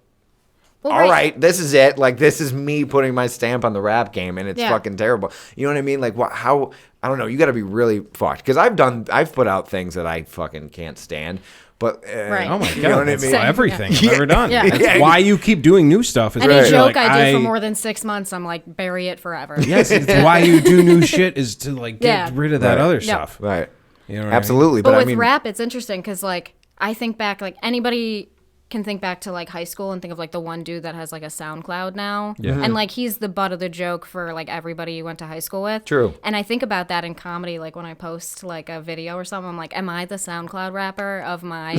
Well, all right, this is it. Like, this is me putting my stamp on the rap game, and it's Yeah. fucking terrible. You know what I mean? Like, what? How? I don't know. You got to be really fucked. Because I've put out things that I fucking can't stand. But Right. Oh my god, you know what I that's mean? everything I've Yeah. ever done. Yeah. That's Yeah. why you keep doing new stuff. Is any because you're joke like, I do for more than 6 months, I'm like bury it forever. Yes, it's why you do new shit is to like get Yeah. rid of that Right. other Yeah. stuff. Right. You know what I mean? Absolutely. But But, with I mean, rap, it's interesting because like I think back, like anybody can think back to like high school and think of like the one dude that has like a SoundCloud now, and like he's the butt of the joke for like everybody you went to high school with. True. And I think about that in comedy, like when I post like a video or something, I'm like, am I the SoundCloud rapper of my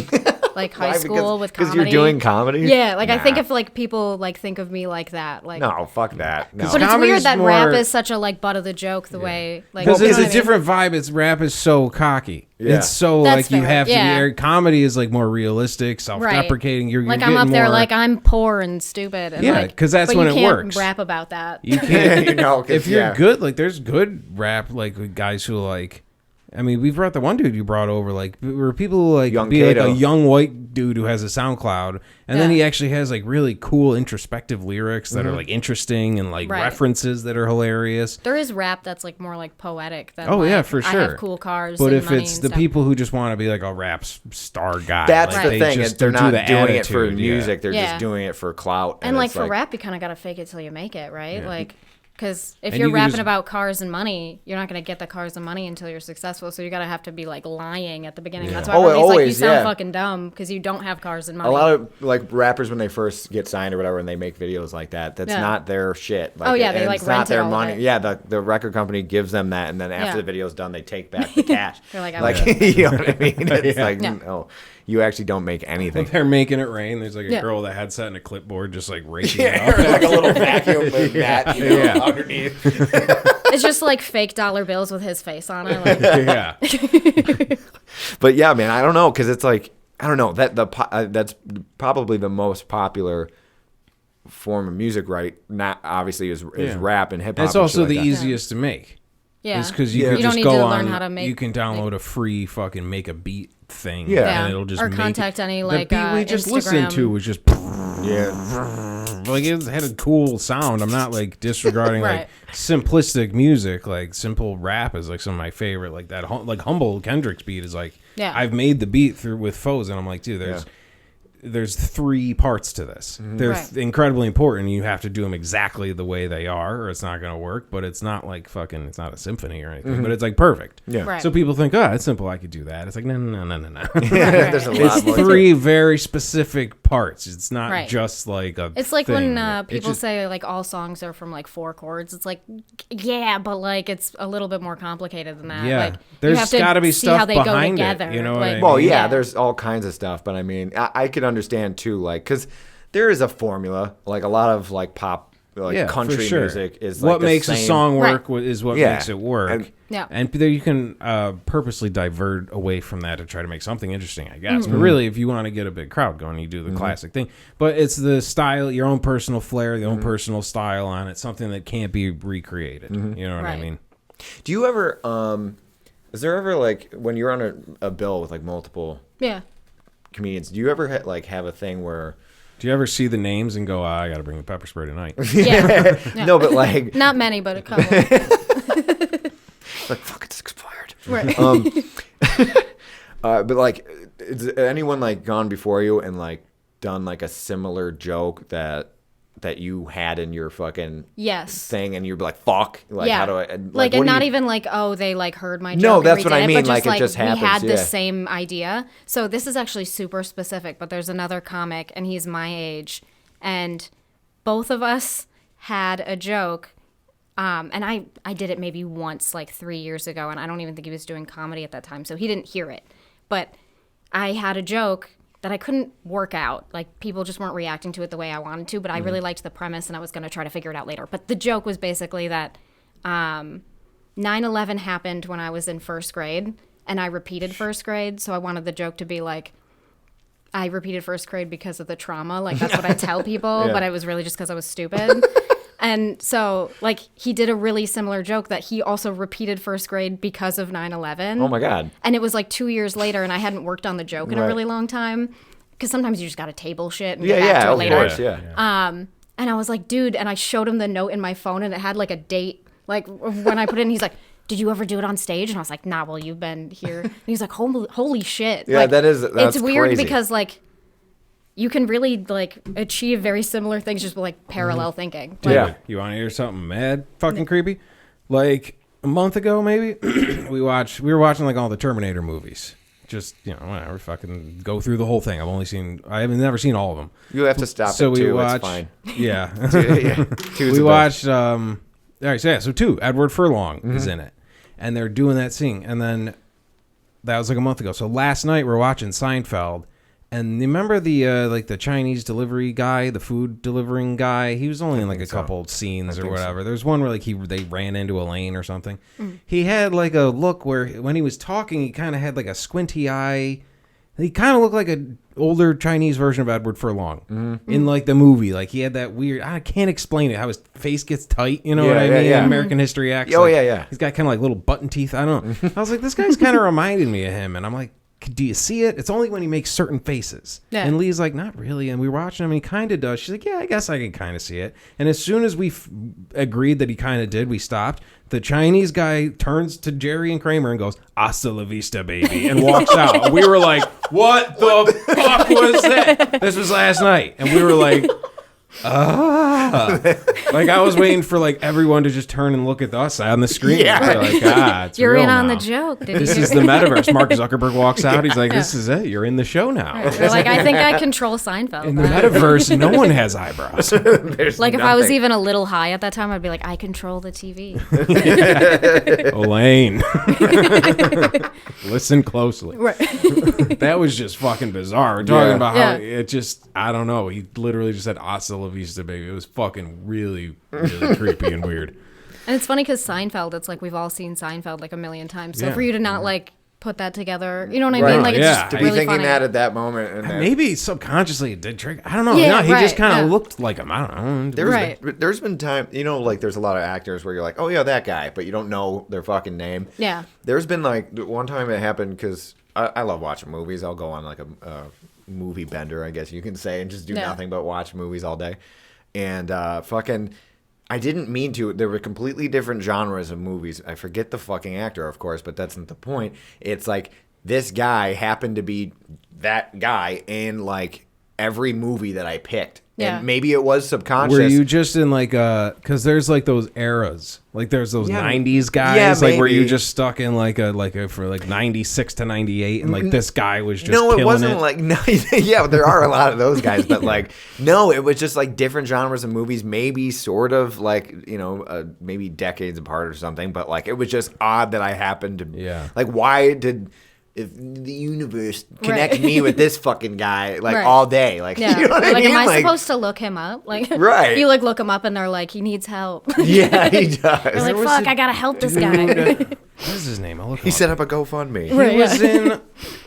like high why? school with Because comedy? you're doing comedy? Yeah, like I think Nah. if like people like think of me like that, like No, fuck that. No. But it's Comedy's weird that more- rap is such a like butt of the joke the way like Because you know it's what a I mean? different vibe. It's rap is so cocky. Yeah. It's so That's like you fair. have to Yeah. be. Comedy is like more realistic, self-deprecating. You're like getting I'm up there more- like I'm poor and stupid. And, Yeah, like, 'cause that's but when you it can't works. Rap about that. You can't. You know, 'cause, if you're yeah. good, like there's good rap like with guys who like. I mean, we brought the one dude you brought over. Like, were people who like Young be like Kato. a young white dude who has a SoundCloud, and then Yeah. he actually has like really cool introspective lyrics that are like interesting and like Right. references that are hilarious. There is rap that's like more like poetic than Oh, like, yeah, for I sure. have cool cars. But and if money it's and the stuff. people who just want to be like a rap star guy, That's like, the they thing. just They're do not the doing it for attitude, yeah. music. They're Yeah. just doing it for clout. and like it's for rap, you kind of got to fake it till you make it, right? Yeah. Like, because if And you're you can rapping just- about cars and money, you're not gonna get the cars and money until you're successful. So you gotta have to be like lying at the beginning. That's why Oh, everybody's like, you always, sound yeah. fucking dumb because you don't have cars and money. a lot of like rappers when they first get signed or whatever and they make videos like that's Yeah. not their shit. Like, Oh, yeah, they, and like, it's not rented their all of money. it. Yeah, the record company gives them that, and then after Yeah. the video's done, they take back the cash. They're like, I like want you know what I mean? It's like Yeah. no, you actually don't make anything. They're making it rain. There's like a Yeah. girl with a headset and a clipboard just like raking it Yeah, up. or like a little vacuum with that, you know, Yeah. underneath. It's just like fake dollar bills with his face on it. Like, Yeah. But yeah, man, I don't know because it's like I don't know that's probably the most popular form of music, right? Not obviously is Yeah. rap and hip hop. It's and also shit the like that. easiest to make. yeah. It's because you Yeah. could You don't just need go to on. learn how to make, you can download like- a free fucking make a beat thing. Yeah. and it'll just Or make contact any, the like, beat we just listened Instagram- to was just Yeah. Like it had a cool sound. I'm not like disregarding Right. like simplistic music. Like simple rap is like some of my favorite. Like that, like humble Kendrick's beat is like. Yeah. I've made the beat through with Foes, and I'm like, dude, there's 3 parts to this. They're Right. incredibly important. You have to do them exactly the way they are, or it's not going to work. But it's not like fucking. It's not a symphony or anything. But it's like perfect. Yeah. Right. So people think, oh, it's simple. I could do that. It's like no. There's a lot It's more. 3 very specific parts. It's not Right. just like a. It's like thing. when It's people just- say like all songs are from like 4 chords. It's like, yeah, but like it's a little bit more complicated than that. Yeah. Like, There's you have to gotta be see stuff how they go behind it, together. you know what I like, mean? Well, yeah, there's all kinds of stuff, but I mean, I could understand too, like, because there is a formula, like a lot of like pop, like Yeah, for country sure. music is like what the makes a same- song Right. work is what Yeah. makes it work. And- Yeah. And there you can purposely divert away from that to try to make something interesting, I guess. Mm-hmm. But really, if you want to get a big crowd going, you do the classic thing. But it's the style, your own personal flair, your own personal style on it, something that can't be recreated. You know what I Right. mean? Do you ever, is there ever like when you're on a bill with like multiple Yeah. comedians, do you ever have a thing where, Do you ever see the names and go, I got to bring the pepper spray tonight? Yeah. no, but like, Not many, but a couple. like fuck, it's expired. Right. But like, is anyone like gone before you and like done like a similar joke that you had in your fucking Yes. thing, and you're like, fuck, like Yeah. how do I Like, what and do not you- even like, oh, they like heard my joke. No, and that's what redid I it, mean, but like, it just happens, we had yeah. the same idea. So this is actually super specific, but there's another comic, and he's my age, and both of us had a joke. And I did it maybe once, like 3 years ago, and I don't even think he was doing comedy at that time, so he didn't hear it. But I had a joke that I couldn't work out. Like, people just weren't reacting to it the way I wanted to, but I really liked the premise, and I was going to try to figure it out later. But the joke was basically that 9/11 happened when I was in first grade, and I repeated first grade, so I wanted the joke to be like, I repeated first grade because of the trauma. Like, that's what I tell people, but it was really just because I was stupid. And so, like, he did a really similar joke that he also repeated first grade because of 9/11. Oh my god. And it was like 2 years later, and I hadn't worked on the joke in a Right. really long time. Because sometimes you just got to table shit and Yeah, get back yeah, to it of later. course, yeah. And I was like, dude, and I showed him the note in my phone, and it had like a date. Like, when I put it in, he's like, did you ever do it on stage? And I was like, nah, well, you've been here. And he's like, holy shit. Yeah, Like, that's it's weird crazy. because, like, you can really, like, achieve very similar things just with, like, parallel thinking. Like, Yeah. You want to hear something mad fucking creepy? Like a month ago, maybe we were watching like all the Terminator movies. Just whatever, fucking go through the whole thing. I haven't never seen all of them. You have to stop So at we 2, watch. it's fine. Yeah, Yeah. we watched. All right, so 2. Edward Furlong is in it, and they're doing that scene, and then that was like a month ago. So last night we're watching Seinfeld. And you remember the like the Chinese delivery guy, the food delivering guy? He was only in like a couple scenes or whatever. There's one where like they ran into a lane or something. He had like a look where when he was talking, he kind of had like a squinty eye. He kind of looked like an older Chinese version of Edward Furlong in like the movie. Like he had that weird. I can't explain it. How his face gets tight. You know what I mean? yeah. American History X. Oh, like, yeah. He's got kind of like little button teeth. I don't know. I was like, this guy's kind of reminded me of him, and I'm like, do you see it? It's only when he makes certain faces. Yeah. And Lee's like, not really. And we were watching him, and he kind of does. She's like, yeah, I guess I can kind of see it. And as soon as we agreed that he kind of did, we stopped. The Chinese guy turns to Jerry and Kramer and goes, hasta la vista, baby, and walks out. We were like, what the fuck was that? This was last night. And we were like, like I was waiting for like everyone to just turn and look at us on the screen. Yeah. We're like, it's You're real in on now. the joke. Did This you? is the metaverse. Mark Zuckerberg walks out. He's like, this is it. You're in the show now. They're like, I think I control Seinfeld. In the metaverse, no one has eyebrows. There's Like, if I was nothing. even a little high at that time, I'd be like, I control the TV. Elaine. Listen closely. Right. That was just fucking bizarre. We're talking Yeah. about how Yeah. it just, I don't know. He literally just said hasta la vista, baby. It was fucking really, really creepy and weird. And it's funny because Seinfeld, it's like we've all seen Seinfeld like a million times. So Yeah. for you to not like put that together, you know what I Right. mean? Like, it's Yeah. just to be really thinking funny. that at that moment. And that, Maybe subconsciously it did trigger. I don't know. Yeah, Yeah, he just right, kind of yeah. looked like him. I don't know. Right. There's been time, like there's a lot of actors where you're like, oh yeah, that guy, but you don't know their fucking name. Yeah. There's been like one time it happened because I love watching movies. I'll go on like a movie bender, I guess you can say, and just do Yeah. nothing but watch movies all day. and fucking. I didn't mean to. There were completely different genres of movies. I forget the fucking actor, of course, but that's not the point. It's like this guy happened to be that guy in like every movie that I picked. Yeah. And maybe it was subconscious. Were you just in like because there's like those eras, like there's those Yeah. 90s guys, Yeah, like were you maybe. just stuck in like a for like 96 to 98, and like this guy was just No, it killing wasn't it? like no. Yeah, there are a lot of those guys, but like no, it was just like different genres of movies, maybe sort of like maybe decades apart or something. But like it was just odd that I happened to. Yeah. Like why did if the universe connect Right. me with this fucking guy like Right. all day? Like Yeah. you know what I like, mean? am I Like, supposed to look him up? Like, Right. You like look him up and they're like, he needs help. Yeah, he does. You're like, was fuck, a I gotta help this guy. What is his name? I'll look He him up. set up a GoFundMe. Right. He was in.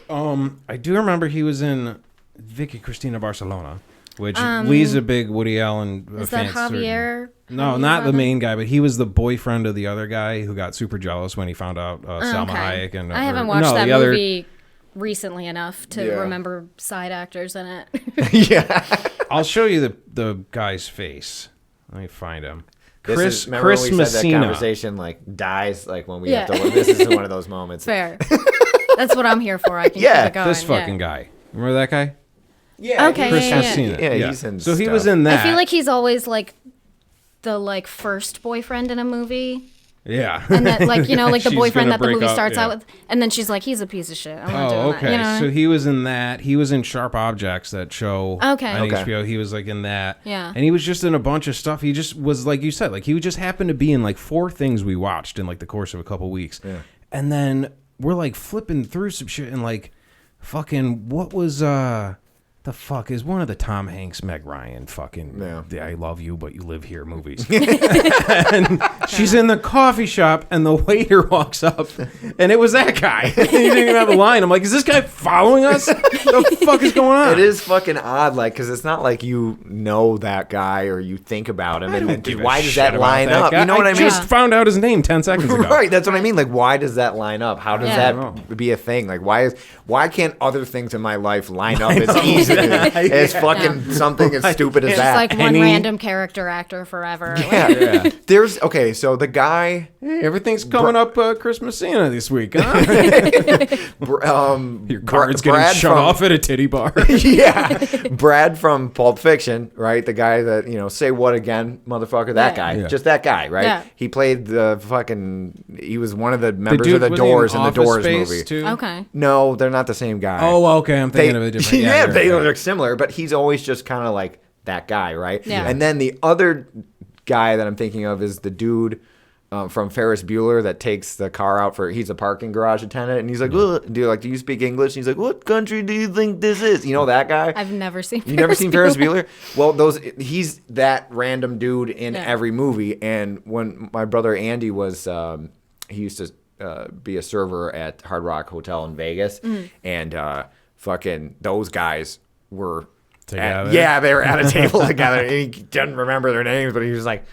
I do remember he was in Vicky Cristina Barcelona, which Lee's a big Woody Allen Is that fan. Javier? No, not the main guy, but he was the boyfriend of the other guy who got super jealous when he found out Salma Hayek. And I haven't or- watched no, that the other- movie recently enough to Yeah. remember side actors in it. Yeah. I'll show you the guy's face. Let me find him. Remember Chris when we said that Messina. conversation like dies like when we Yeah. have to. This is one of those moments. Fair. That's what I'm here for. I can Yeah, keep it going. This fucking guy. Remember that guy? Yeah. Okay, Chris yeah, yeah. Messina. Yeah, he's in So he stuff. was in that. I feel like he's always like the like first boyfriend in a movie. yeah. And that like, you know, like the She's boyfriend gonna that the break movie up, starts yeah. out with, and then she's like, he's a piece of shit. I'm not Oh, doing okay. that. You know? So he was in that. He was in Sharp Objects, that show Okay. on Okay. HBO. He was like in that. Yeah. And he was just in a bunch of stuff. He just was like you said, like he would just happen to be in like 4 things we watched in like the course of a couple weeks. Yeah. And then we're like flipping through some shit and like fucking what was the fuck is one of the Tom Hanks, Meg Ryan fucking Yeah. I Love You But You Live Here movies. And she's in the coffee shop and the waiter walks up and it was that guy. He didn't even have a line. I'm like, is this guy following us? The fuck is going on? It is fucking odd, like, because it's not like you know that guy or you think about him, I and don't then give a why does shit that about line that up? guy. You know what I mean? just found out his name 10 seconds ago. Right, that's what I mean. Like, why does that line up? How does Yeah. that be a thing? Like, why can't other things in my life line up as easily as fucking something as stupid as It's that? like one Any- random character actor forever. Like, Yeah. There's okay. So the guy, Hey, everything's coming up Chris Messina this week, huh? Your card's getting Brad shut from- off at a titty bar. Yeah, Brad from Pulp Fiction, right? The guy that say what again, motherfucker? That Yeah. guy, Yeah. just that guy, right? Yeah. He played the fucking. He was one of the members dude of the was he Doors in the Office Doors Space, movie. too? Okay. No, they're not the same guy. Oh, okay. I'm thinking of a different. Yeah, you're they right. look similar, but he's always just kind of like that guy, right? Yeah. And then the other guy that I'm thinking of is the dude from Ferris Bueller that takes the car out for. He's a parking garage attendant, and he's like, "Ugh." Do you speak English? And he's like, "What country do you think this is?" You know that guy? I've never seen. You never seen Ferris Bueller? Well, he's that random dude in Yeah. every movie. And when my brother Andy was, he used to be a server at Hard Rock Hotel in Vegas, and fucking those guys were Together? they were at a table together. And he didn't remember their names, but he was like,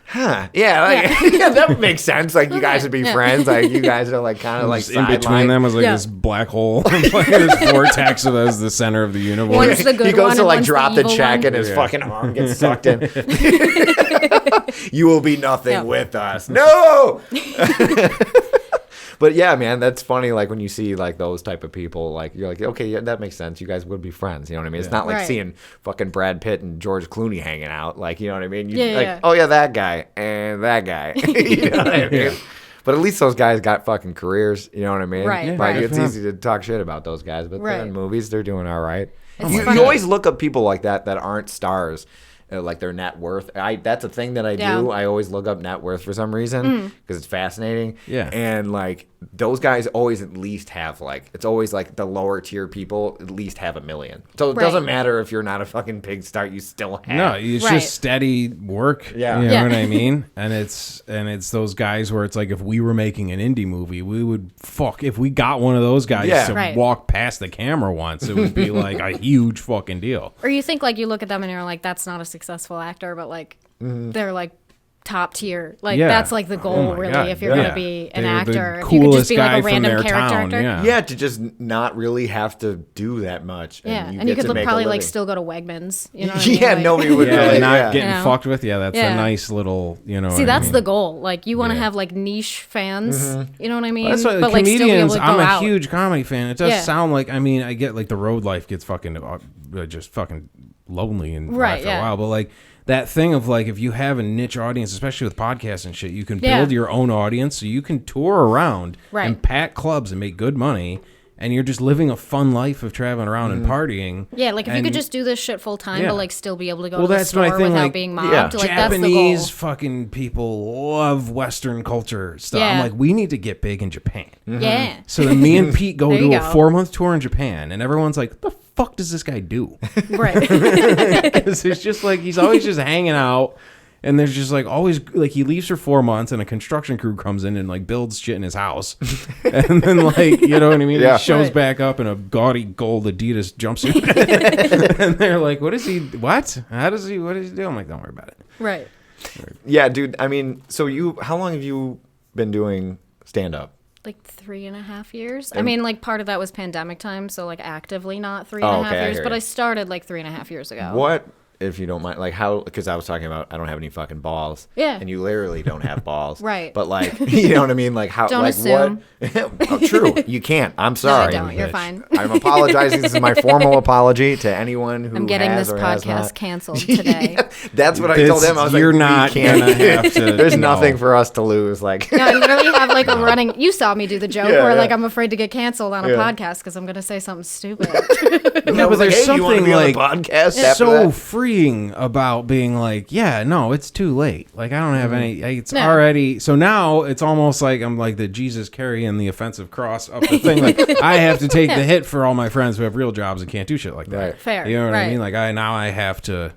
"Huh, yeah, yeah, that makes sense. Like you guys would be Yeah. friends. Like you guys are like kind of like Just in between sideline." them was like Yeah. this black hole, like this vortex of as the center of the universe. One's the good he goes one to and like one's drop the the evil check one. and his Yeah. fucking arm gets sucked in. You will be nothing Yeah. with us. No. But yeah, man, that's funny. Like when you see like those type of people, like you're like, okay, yeah, that makes sense. You guys would be friends. You know what I mean? It's not like Right. seeing fucking Brad Pitt and George Clooney hanging out. Like you know what I mean? You, Yeah, like, yeah. oh yeah, that guy and that guy. You know what I mean? But at least those guys got fucking careers. You know what I mean? Right, Like right. it's easy to talk shit about those guys, but they're in Right. movies, they're doing all right. It's You funny. always look up people like that aren't stars. Like their net worth. That's a thing that I Yeah. do. I always look up net worth for some reason because it's fascinating. Yeah. And like those guys always at least have like, it's always like the lower tier people at least have $1 million. So it Right. doesn't matter if you're not a fucking big star, you still have. No, it's Right. just steady work. Yeah. You know Yeah. what I mean? And it's those guys where it's like if we were making an indie movie, we would if we got one of those guys Yeah. to Right. walk past the camera once, it would be like a huge fucking deal. Or you think like you look at them and you're like, that's not a successful actor, but like they're like top tier. Like Yeah. that's like the goal, Oh my really, God, if you're yeah. gonna be an They're the actor. If you could just coolest be like guy a from random their character town, actor. yeah. Yeah, to just not really have to do that much. Yeah, and you get could to make a probably like living. still go to Wegmans. You know what I mean? Yeah, Like- nobody would Yeah, really. not Yeah. getting You know? fucked with. Yeah, that's Yeah. a nice little, you know. See, what I that's mean? the goal. Like, you want to Yeah. have like niche fans. You know what I mean? That's why but like still be able comedians. to go I'm a out. huge comedy fan. It does Yeah. sound like. I mean, I get like the road life gets fucking just fucking lonely and Right, after a yeah. while. But like that thing of like if you have a niche audience, especially with podcasts and shit, you can Yeah. build your own audience, so you can tour around Right. and pack clubs and make good money. And you're just living a fun life of traveling around and partying. Yeah, like if you And- could just do this shit full time, Yeah. but like still be able to go Well, to the that's my store thing, without like, being mobbed. yeah. Like that's the Japanese goal. fucking people love Western culture stuff. Yeah. I'm like, we need to get big in Japan. Yeah. So then me and Pete go There to you a go. 4-month tour in Japan, and everyone's like, "What the fuck does this guy do?" Right. Because it's just like he's always just hanging out, and there's just like always like he leaves for 4 months, and a construction crew comes in and like builds shit in his house, and then like you know what I mean? Yeah. He shows Right. back up in a gaudy gold Adidas jumpsuit, and they're like, "What is he? What? How does he? What does he do?" I'm like, "Don't worry about it." Right. Yeah, dude. I mean, so how long have you been doing stand up? Like 3.5 years. I mean, like part of that was pandemic time, so like actively not 3.5 okay, I years, hear but you. I started like 3.5 years ago. What, if you don't mind, like how? Because I was talking about I don't have any fucking balls. Yeah. And you literally don't have balls. Right. But like, you know what I mean? Like how? Don't like assume. what? Oh, true. You can't. I'm No, I sorry. don't. You're fine. I'm apologizing. This is my formal apology to anyone who I'm getting has this or has podcast not. canceled today. Yeah, that's what I told him. I was You're like, not we can't. gonna have to. There's no. nothing for us to lose. Like, No, I literally have like a running. You saw me do the joke Yeah, where like yeah. I'm afraid to get canceled on a Yeah. podcast because I'm gonna say something stupid. Yeah, I was but like, there's hey, you want to something be like on the podcast? after so that? freeing about being like, yeah, no, it's too late. Like I don't have any. It's No. already. So now it's almost like I'm like the Jesus carrying the offensive cross up the thing. Like I have to take the hit for all my friends who have real jobs and can't do shit like that. Right. Fair, You know what I right. mean? Like I have to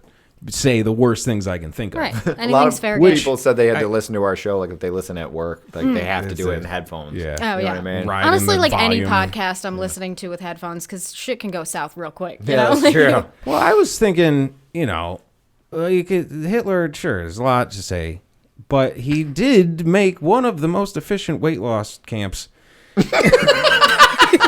say the worst things I can think of. Right. A lot Anything's of fair game. people said they had to listen to our show, like if they listen at work, like they have to It's do it a- in headphones. Yeah. Oh, You know yeah. what I mean? Right. Honestly, in the like any volume. podcast I'm listening to with headphones, because shit can go south real quick. You Yeah, know? that's true. Well, I was thinking, you know, you could Hitler. Sure, there's a lot to say, but he did make one of the most efficient weight loss camps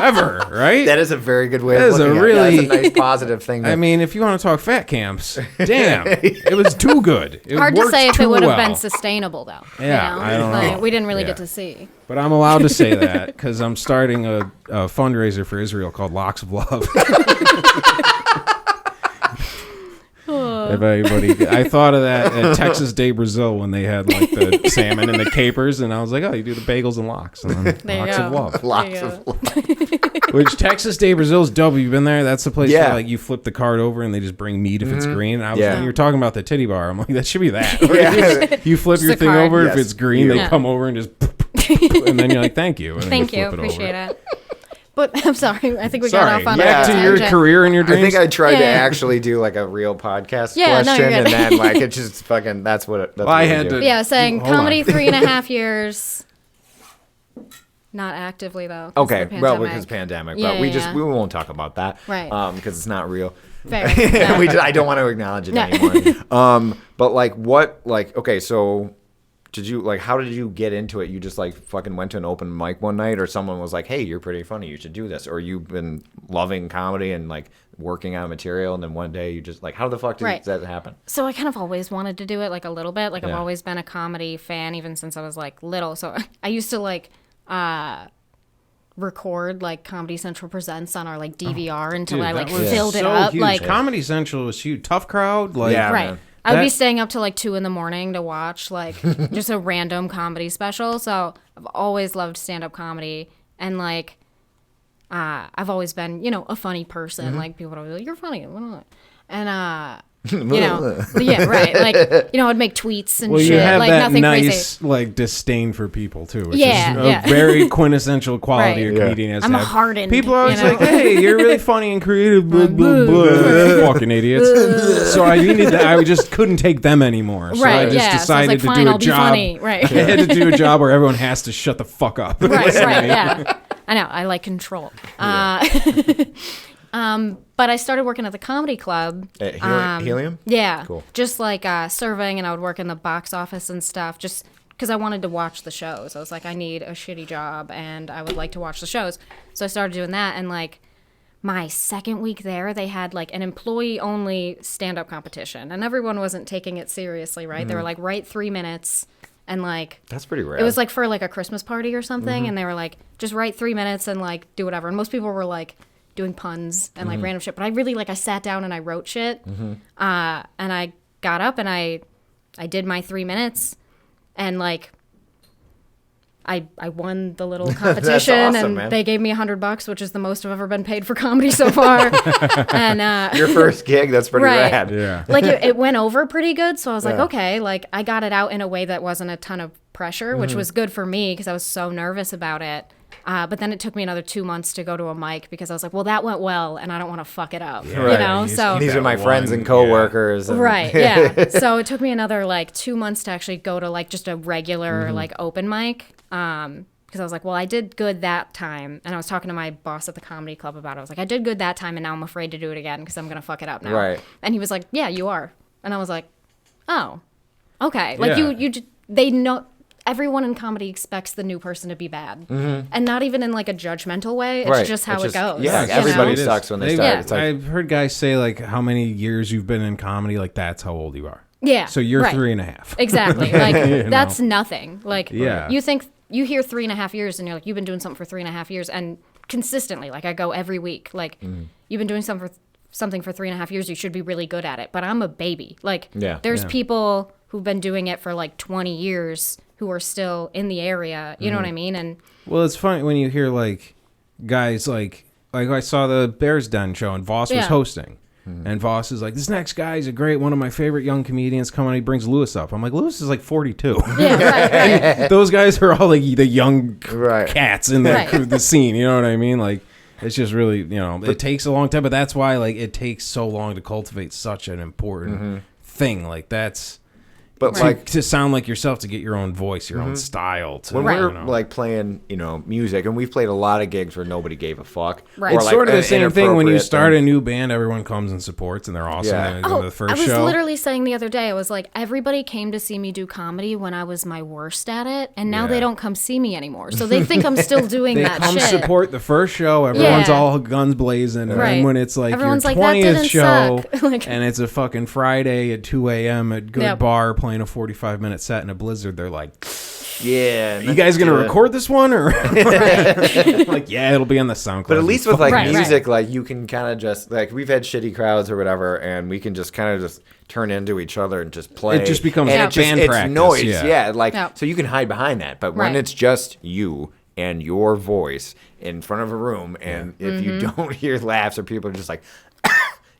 ever. Right? That is a very good way That of is a looking at it. really- That's a nice positive thing. I mean, if you want to talk fat camps, damn, it was too good. It Hard to worked say if too it would have well. been sustainable, though. Yeah, you know? I don't Like, know. we didn't really Yeah. get to see. But I'm allowed to say that because I'm starting a fundraiser for Israel called Locks of Love. If anybody, I thought of that at Texas Day Brazil when they had like the salmon and the capers, and I was like, oh, you do the bagels and lox, and then There you Locks go. of Love. lots There you of go. Which Texas Day Brazil's dope. You've been there? That's the place Yeah. where like you flip the card over and they just bring meat if it's green. And I was Yeah. when you were talking about the titty bar, I'm like, that should be that. Yeah. You flip Just your a thing card. over. Yes. If it's green, they Yeah. come over and just and then you're like, thank you. And then Thank you. flip it Appreciate over. it. But I'm sorry. I think we Sorry. got off on Back a to your tangent. career and your I dreams. think I tried to Yeah. actually do like a real podcast Yeah, no, question, you're and good. then like it just fucking that's what it. That's Well, I what we had do. to- Yeah, saying Hold comedy on. 3.5 years. Not actively though. 'cause Okay, of the well, pandemic. because pandemic, Yeah, but we yeah. won't talk about that, Right. Because it's not real. Fair. Yeah. I don't want to acknowledge it No. anymore. But like, what, like, okay, so did you like? How did you get into it? You just like fucking went to an open mic one night, or someone was like, "Hey, you're pretty funny. You should do this," or you've been loving comedy and like working on material, and then one day you just like, how the fuck did Right. that happen? So I kind of always wanted to do it like a little bit. Like I've Yeah. always been a comedy fan even since I was like little. So I used to like record like Comedy Central Presents on our like DVR until Dude, I like that was filled it so up. huge. Like Comedy Central was huge. Tough crowd. Like, Yeah. right. man. I would be That- staying up till like 2 a.m. to watch like just a random comedy special. So I've always loved stand up comedy and like I've always been, you know, a funny person. Mm-hmm. Like people are like, you're funny. And you know, yeah, right. Like, you know, I'd make tweets and Well, shit. you have Like that nothing nice crazy. like disdain for people too, which Yeah, is a yeah. very quintessential quality Right. a comedian has. I'm to have. hardened, People are always you know? like, "Hey, you're really funny and creative." Blah, blah, blah. Fucking idiots. So I needed that. I just couldn't take them anymore. So I Right, just yeah. So I was decided like, to fine, do a I'll be job. funny. Right. I had to do a job where everyone has to shut the fuck up. Right, yeah. I know. I like control. But I started working at the comedy club. At Helium? Yeah. Cool. Just like serving, and I would work in the box office and stuff, just because I wanted to watch the shows. I was like, I need a shitty job, and I would like to watch the shows. So I started doing that, and like my second week there, they had like an employee-only stand-up competition, and everyone wasn't taking it seriously, right? They were like, write 3 minutes, and like... That's pretty rare. It was like for like a Christmas party or something, and they were like, just write 3 minutes and like do whatever. And most people were like doing puns and like random shit, but I really like I sat down and I wrote shit, and I got up and I did my 3 minutes, and like I won the little competition. awesome, and man. they gave me $100, which is the most I've ever been paid for comedy so far. And Your first gig, that's pretty Right. rad. Yeah. like it went over pretty good, so I was like, Yeah. okay, like I got it out in a way that wasn't a ton of pressure, which was good for me because I was so nervous about it. But then it took me another 2 months to go to a mic because I was like, well, that went well, and I don't want to fuck it up, you Right. know? You just So keep These that are my one, friends and yeah. coworkers. and- right, yeah. So it took me another like 2 months to actually go to like just a regular like open mic. Because I was like, well, I did good that time. And I was talking to my boss at the comedy club about it. I was like, I did good that time, and now I'm afraid to do it again because I'm going to fuck it up now. Right. And he was like, yeah, you are. And I was like, oh, okay. Like Yeah. they know, everyone in comedy expects the new person to be bad. And not even in like a judgmental way. It's Right. just how It's it just- goes. yeah, you know? everybody It is. sucks when they They've- start. Yeah. It's like, I've heard guys say like how many years you've been in comedy, like that's how old you are. Yeah. So you're right. 3.5. Exactly. Like You that's know? nothing. Like Yeah. you think you hear 3.5 years and you're like, you've been doing something for 3.5 years, and consistently, like I go every week. Like you've been doing something for 3.5 years, you should be really good at it. But I'm a baby. Like Yeah. there's Yeah. people who've been doing it for like 20 years who are still in the area. You know what I mean? And Well, it's funny when you hear like guys like I saw the Bears Den show and Voss was Yeah. hosting. And Voss is like, this next guy is one of my favorite young comedians coming. He brings Lewis up. I'm like, Lewis is like 42. yeah, right. Those guys are all like the young Right. cats in the, Right. the scene. You know what I mean? Like, it's just really, it takes a long time, but that's why like it takes so long to cultivate such an important thing. Like that's but to, like to sound like yourself, to get your own voice, your own style. To, when Right. we're you know. like playing, music, and we've played a lot of gigs where nobody gave a fuck. Right. Or, It's like, sort of the an same thing when you inappropriate start thing. a new band. Everyone comes and supports, and they're awesome. Yeah. They go to the I first was show. literally saying the other day, I was like, everybody came to see me do comedy when I was my worst at it, and now Yeah. they don't come see me anymore. So they think I'm still doing They that come shit. support the first show. Everyone's Yeah. all guns blazing, and Right. then when it's like Everyone's your like, "That 20th didn't show, suck." Like- and it's a fucking Friday at 2 a.m. at Good Yep. Bar playing a 45-minute set in a blizzard, they're like, Yeah. "You guys gonna record this one?" Or like, yeah, it'll be on the SoundCloud. But at least with like Right, right. music, like you can kind of just like we've had shitty crowds or whatever, and we can just kind of just turn into each other and just play. It just becomes and Yeah. it's just, band it's practice, noise, yeah. like Yeah. so you can hide behind that. But when Right. it's just you and your voice in front of a room, and if you Mm-hmm. don't hear laughs or people are just like,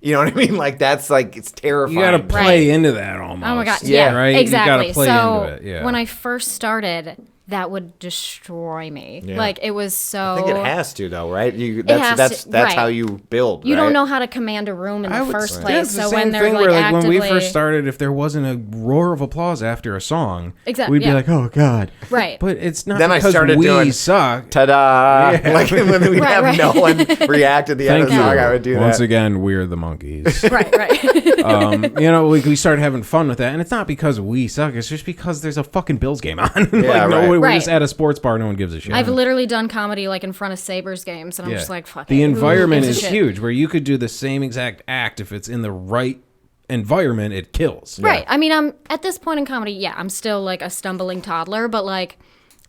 you know what I mean? Like that's like it's terrifying. you got to play Right. into that almost. Oh my god! Yeah. Yeah, right. exactly. You got to play so into it. Yeah. when I first started, that would destroy me. Yeah. Like it was so. I think it has to though, right? That's has that's to- that's right. how you build. You right? don't know how to command a room in the first Yeah, place. it's the So same when they're thing like where, actively, when we first started, if there wasn't a roar of applause after a song, Exactly, we'd be yeah. like, "Oh God!" Right. But it's not Then I because started we doing- suck. Ta-da! Like when we Right, have right. no one react to the end Thank of the you. song, I would do Once that. again, we're the monkeys. right, right. We started having fun with that, and it's not because we suck. It's just because there's a fucking Bills game on. Yeah, right. We're Right. just at a sports bar. No one gives a shit. I've literally done comedy like in front of Sabres games, and I'm Yeah. just like, fuck the it. Who environment gives is a shit? huge, where you could do the same exact act if it's in the right environment. It kills. Right. I mean, I'm at this point in comedy, yeah, I'm still like a stumbling toddler, but like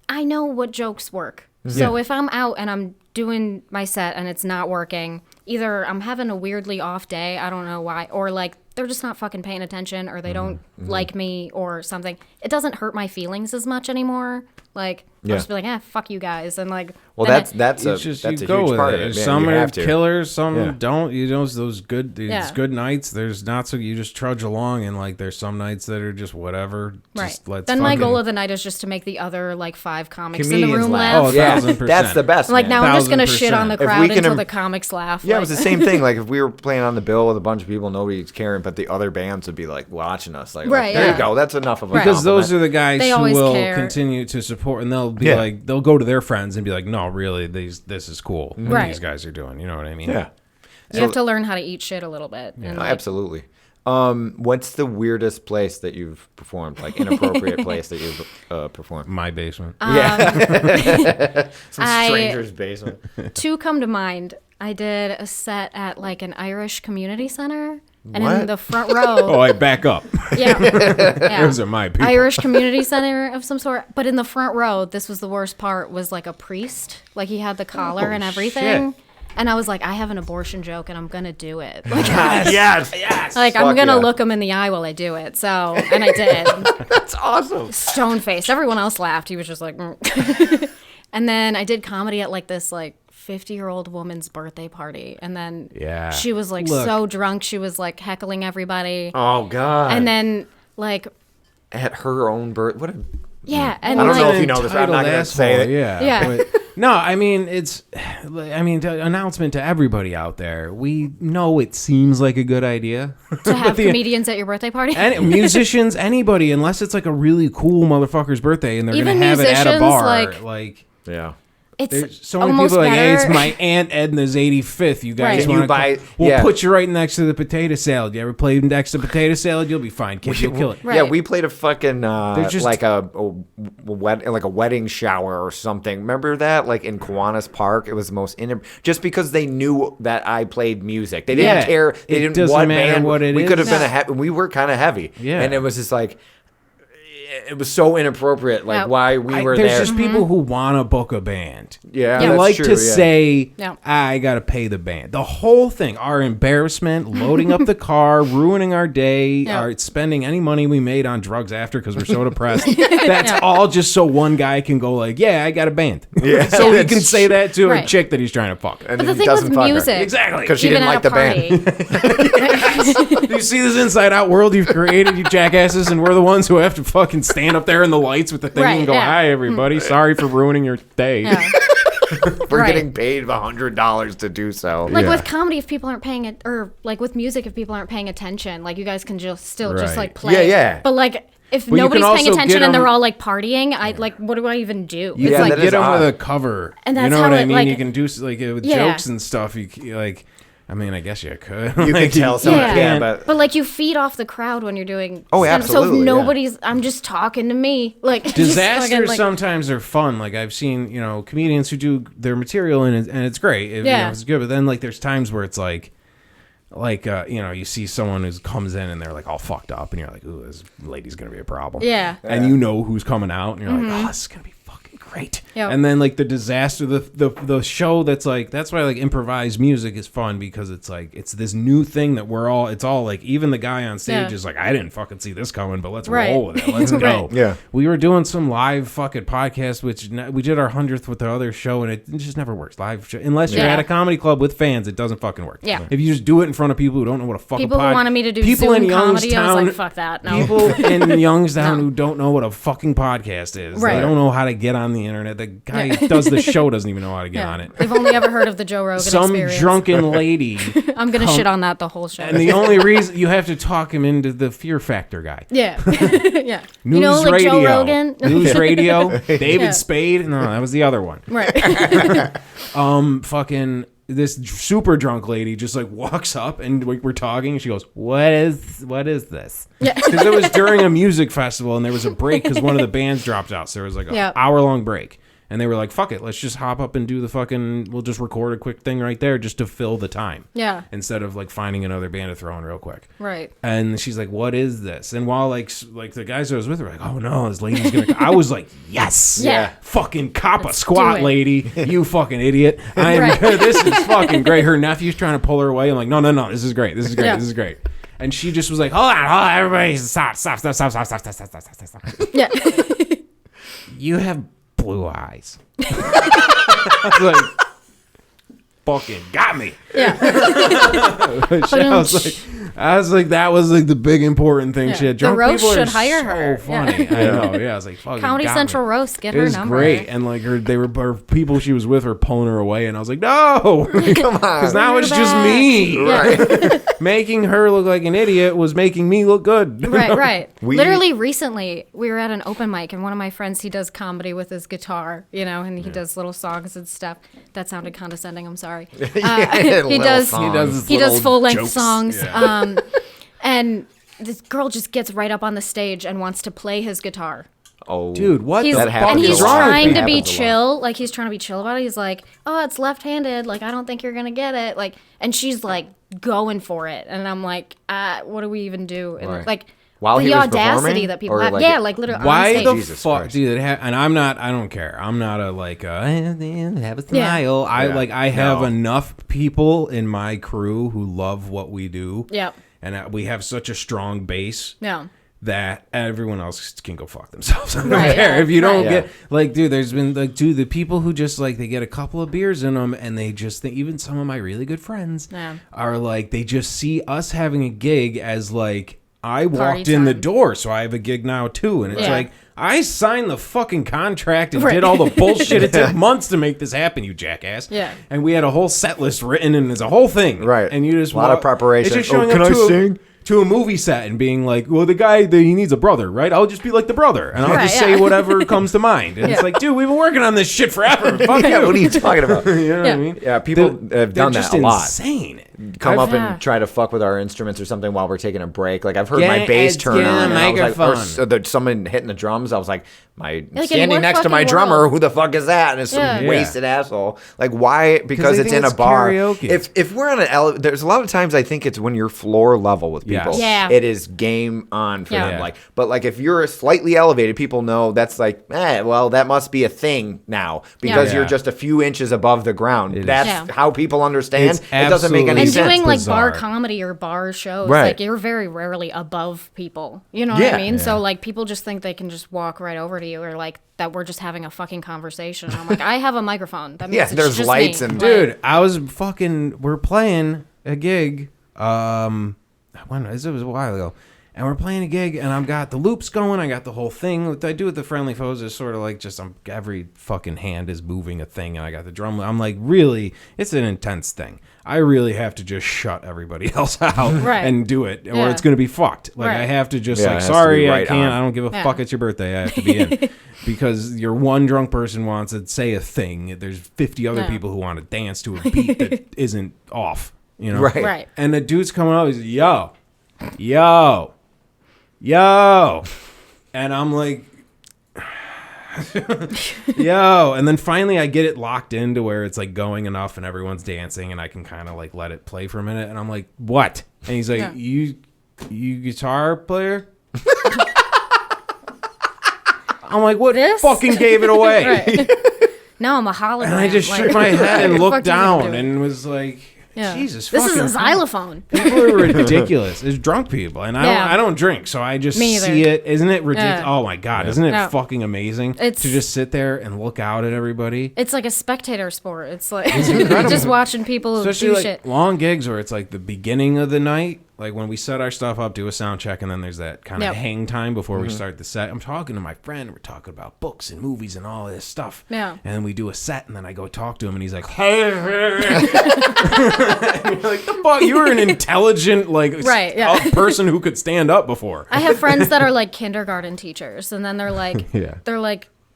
I know what jokes work. So Yeah. if I'm out and I'm doing my set and it's not working, either I'm having a weirdly off day, I don't know why, or like they're just not fucking paying attention, or they don't like me or something. It doesn't hurt my feelings as much anymore. Like Yeah. I'll just be like, fuck you guys, and like. Well, then that's a It's just that's you a go huge with part it. of it. Man. Some You are have to. killers, some Yeah. don't. Those good Yeah. good nights. There's not so you just trudge along, and like there's some nights that are just whatever. Right. Just let's Then my fucking- goal of the night is just to make the other like 5 comics in the Comedians room laugh. laugh. Oh, Yeah, 1000%. that's the best. Like man. now I'm just gonna shit on the 1000%. If crowd we can until im- the comics laugh. Yeah, it like- was the same thing. Like if we were playing on the bill with a bunch of people, nobody's caring, but the other bands would be like watching us. Like, Right, there yeah. you go. That's enough of a Because those are compliment. the guys They who always will care. continue to support, and they'll be Yeah. like, they'll go to their friends and be like, "No, really, this is cool. What Right. these guys are doing." You know what I mean? Yeah. You have to learn how to eat shit a little bit. And like, Absolutely. What's the weirdest place that you've performed? Like inappropriate place that you've performed? My basement. Yeah. Some I- stranger's basement. two come to mind. I did a set at like an Irish community center, and What? in the front Oh, row, I back up. yeah, Those are my people. Irish community center of some sort. But in the front row, this was the worst part, was like a priest. Like he had the collar and everything. shit. And I was like, I have an abortion joke and I'm going to do it. Like, Yes. like I'm Fuck going to yeah. look him in the eye while I do it. So, and I did. That's awesome. Stone faced. Everyone else laughed. He was just like, mm. And then I did comedy at like this like 50-year-old woman's birthday party. And then Yeah. she was like Look. so drunk. She was like heckling everybody. Oh God. And then like, at her own birth. What? yeah. And I don't know like, if you know this, but I'm not Entitled gonna say asshole, it. Yeah. Yeah. But, no, I mean, announcement to everybody out there. We know it seems like a good idea. to have the- comedians at your birthday party. Musicians, anybody, unless it's like a really cool motherfucker's birthday and they're Even going to have it at a musicians, bar. like- Yeah. It's There's so many almost people like, hey, it's better- my Aunt Edna's 85th. You guys Right. Can want you to buy- We'll yeah. put you right next to the potato salad. You ever played next to potato salad? You'll be fine, kid. You'll kill it. Right. Yeah, we played a fucking just- like a wedding shower or something. Remember that? Like in Kiwanis Park, it was the most just because they knew that I played music. They didn't Yeah, care. it They didn't doesn't what matter band. what it we could have is. been we were kind of heavy. Yeah. and it was just like it was so inappropriate. Like Yeah. why we were There's there. just people who want to book a band. Yeah, They that's like true, to yeah. say, Yeah. I got to pay the band. The whole thing, our embarrassment, loading up the car, ruining our day, Yeah. our spending any money we made on drugs after because we're so depressed. That's all just so one guy can go like, yeah, I got a band. Yeah. So he can say that to a Right. chick that he's trying to fuck. And But the then thing doesn't with fuck her. music, Exactly. Because she even didn't at like a the party, band. You see this inside out world you've created, you jackasses, and we're the ones who have to fucking stand up there in the lights with the thing Right, and go, yeah. hi, everybody. Sorry for ruining your day. yeah. We're Right. getting paid $100 to do so. Like Yeah. with comedy, if people aren't paying it, or like with music, if people aren't paying attention, like you guys can just still just Right. like play. Yeah, yeah. But like if Well, you can nobody's paying also attention get and they're 'em- all like partying, I like what do I even do? You Yeah, can it's that like is get them odd. with a cover. And you that's know how what I it, mean? like- You can do like with Yeah. jokes and stuff. Like, I mean, I guess you could. You Like, can tell someone, Yeah. yeah, but But like you feed off the crowd when you're doing. Oh, stand-up. So absolutely, if yeah. nobody's, I'm just talking to me. Like just Disasters fucking, like, sometimes are fun. Like I've seen, comedians who do their material and it's great. Yeah. It's good. But then like there's times where it's like you see someone who comes in and they're like all fucked up, and you're like, ooh, this lady's gonna be a problem. Yeah. And you know who's coming out, and you're like, oh, this is gonna be fucking great. Yep. And then like the disaster, the show that's like, that's why like improvised music is fun, because it's like it's this new thing that it's all like, even the guy on stage Yeah. is like, I didn't fucking see this coming, but let's Right. roll with it. Let's go. Right. Yeah. We were doing some live fucking podcast, which we did our 100th with the other show, and it just never works. Live show, unless you're Yeah. at a comedy club with fans, it doesn't fucking work. Yeah. If you just do it in front of people who don't know what a fucking people who wanted me to do Zoom comedy, I was like, fuck that. No. People in Youngstown No. who don't know what a fucking podcast is. Right. They don't know how to get on the internet. The guy who does the show doesn't even know how to get Yeah. on it. They've only ever heard of the Joe Rogan Some experience. drunken lady. I'm gonna shit on that the whole show. And the only reason you have to talk him into the Fear Factor guy. yeah, yeah. News You know, like radio. Joe Rogan. News radio. David Yeah. Spade. No, that was the other one. Right. Fucking this super drunk lady just like walks up and we're talking and she goes, what is this? Yeah. Because it was during a music festival and there was a break because one of the bands dropped out, so there was like an Yeah. hour-long break. And they were like, fuck it, let's just hop up and do the fucking, we'll just record a quick thing right there just to fill the time. Yeah. Instead of like finding another band to throw in real quick. Right. And she's like, what is this? And while like the guys I was with were like, oh no, this lady's gonna I was like, yes. Yeah. Fucking cop a Let's squat, do it. lady. You fucking idiot. Right. This is fucking great. Her nephew's trying to pull her away. I'm like, no, this is great. This is great. Yeah. This is great. And she just was like, hold on, everybody stop. Yeah. You have blue eyes. I was like, fucking got me. Yeah. I was like, that was like the big important thing. Yeah. She had The drunk roast people are should hire so her. funny. Yeah. I know. Yeah, I was like, fucking Comedy got Central me. roast. Get It her was number. great, and like her people she was with were pulling her away, and I was like, no, come on. because now Bring it's her just back. me. Yeah. Making her look like an idiot was making me look good. Right, right. We- Literally recently, we were at an open mic, and one of my friends, he does comedy with his guitar, and he does little songs and stuff. That sounded condescending. I'm sorry. Sorry. He does. his He does little full length jokes. songs. Yeah. And this girl just gets right up on the stage and wants to play his guitar. Oh, Dude, what He's, the That fuck and happens he's a lot. trying to That be happens a lot. chill. Like, he's trying to be chill about it. He's like, oh, it's left-handed. Like, I don't think you're going to get it. Like, and she's like going for it. And I'm like, what do we even do? And Right. like, While the he was audacity performing? that people Or have. like- Yeah, like literally Why on the stage. Jesus fuck, Christ. dude? And I don't care. I'm not a like have a smile. I have No. enough people in my crew who love what we do. Yep. And we have such a strong base. Yeah. That everyone else can go fuck themselves. I don't Right, care yeah, if you don't right. get like, dude. There's been like, dude, the people who just like they get a couple of beers in them and they just think, even some of my really good friends Yeah. are like, they just see us having a gig as like, I Party walked in the time. door, so I have a gig now too. And it's Yeah. like, I signed the fucking contract and Right. did all the bullshit. It took months to make this happen, you jackass. Yeah. And we had a whole set list written, and it's a whole thing. Right. And you just A lot of preparation. It's just Oh, showing can up I to sing? to a movie set and being like, well, the guy, he needs a brother, right? I'll just be like the brother, and I'll Right, just yeah. say whatever comes to mind. And it's like, dude, we've been working on this shit forever. Fuck Yeah, you. what are you talking about? You know what I Yeah. mean? Yeah, people have done they're that just a lot. insane. Come up Yeah. and try to fuck with our instruments or something while we're taking a break. Like I've heard my Get- bass get turn a on, and I was like, or microphone. someone hitting the drums. I was like, in standing what next to my fucking drummer. world? Who the fuck is that? And it's some Yeah. wasted asshole. Like why? Because they it's think in a it's bar. karaoke. If we're on an there's a lot of times I think it's when you're floor level with Yes. people. Yeah. It is game on for Yeah. them. Yeah. Like, but like if you're slightly elevated, people know that's like, well, that must be a thing now because Yeah. you're just a few inches above the ground. is. That's Yeah. how people understand. It's It doesn't make any absolutely And sense. doing like bizarre. bar comedy or bar shows, Right. like you're very rarely above people. You know what Yeah. I mean? Yeah. So like people just think they can just walk right over to you, or like that we're just having a fucking conversation. I'm like, I have a microphone. That means Yeah, it's there's just lights me. and- Like, Dude, I was we're playing a gig, when it was a while ago, and we're playing a gig, and I've got the loops going, I got the whole thing. What I do with the Friendly Foes is sort of like just every fucking hand is moving a thing, and I got the drum. I'm like, really, it's an intense thing. I really have to just shut everybody else out Right. and do it, or Yeah. it's gonna be fucked. Like Right. I have to just Yeah, it like, has to sorry, be I right can't. on. I don't give a Yeah. fuck. It's your birthday. I have to be in. Because your one drunk person wants to say a thing. There's 50 other Yeah. people who want to dance to a beat that isn't off. You know, Right. Right. And the dude's coming up. He's yo, and I'm like, yo. And then finally, I get it locked into where it's like going enough, and everyone's dancing, and I can kind of like let it play for a minute. And I'm like, what? And he's like, Yeah. you guitar player? I'm like, what? This? Fucking gave it away. Right. Now I'm a hologram. And I just like, shook my head and what the looked fuck are you gonna down do? and was like, Yeah. Jesus, This is fucking a xylophone. People are ridiculous. It's drunk people, and Yeah. I don't drink, so I just Me see either. it. Isn't it ridiculous? Yeah. Oh my god, isn't it No. fucking amazing It's- to just sit there and look out at everybody? It's like a spectator sport. It's like just watching people Especially do like shit. long gigs where it's like the beginning of the night, like when we set our stuff up, do a sound check, and then there's that kind of Yep. hang time before Mm-hmm. we start the set. I'm talking to my friend. We're talking about books and movies and all this stuff. Yeah. And then we do a set, and then I go talk to him, and he's like, "Hey," and you're like, "The fuck? You were an intelligent like Right, yeah. person who could stand up before." I have friends that are like kindergarten teachers, and then they're like, Yeah.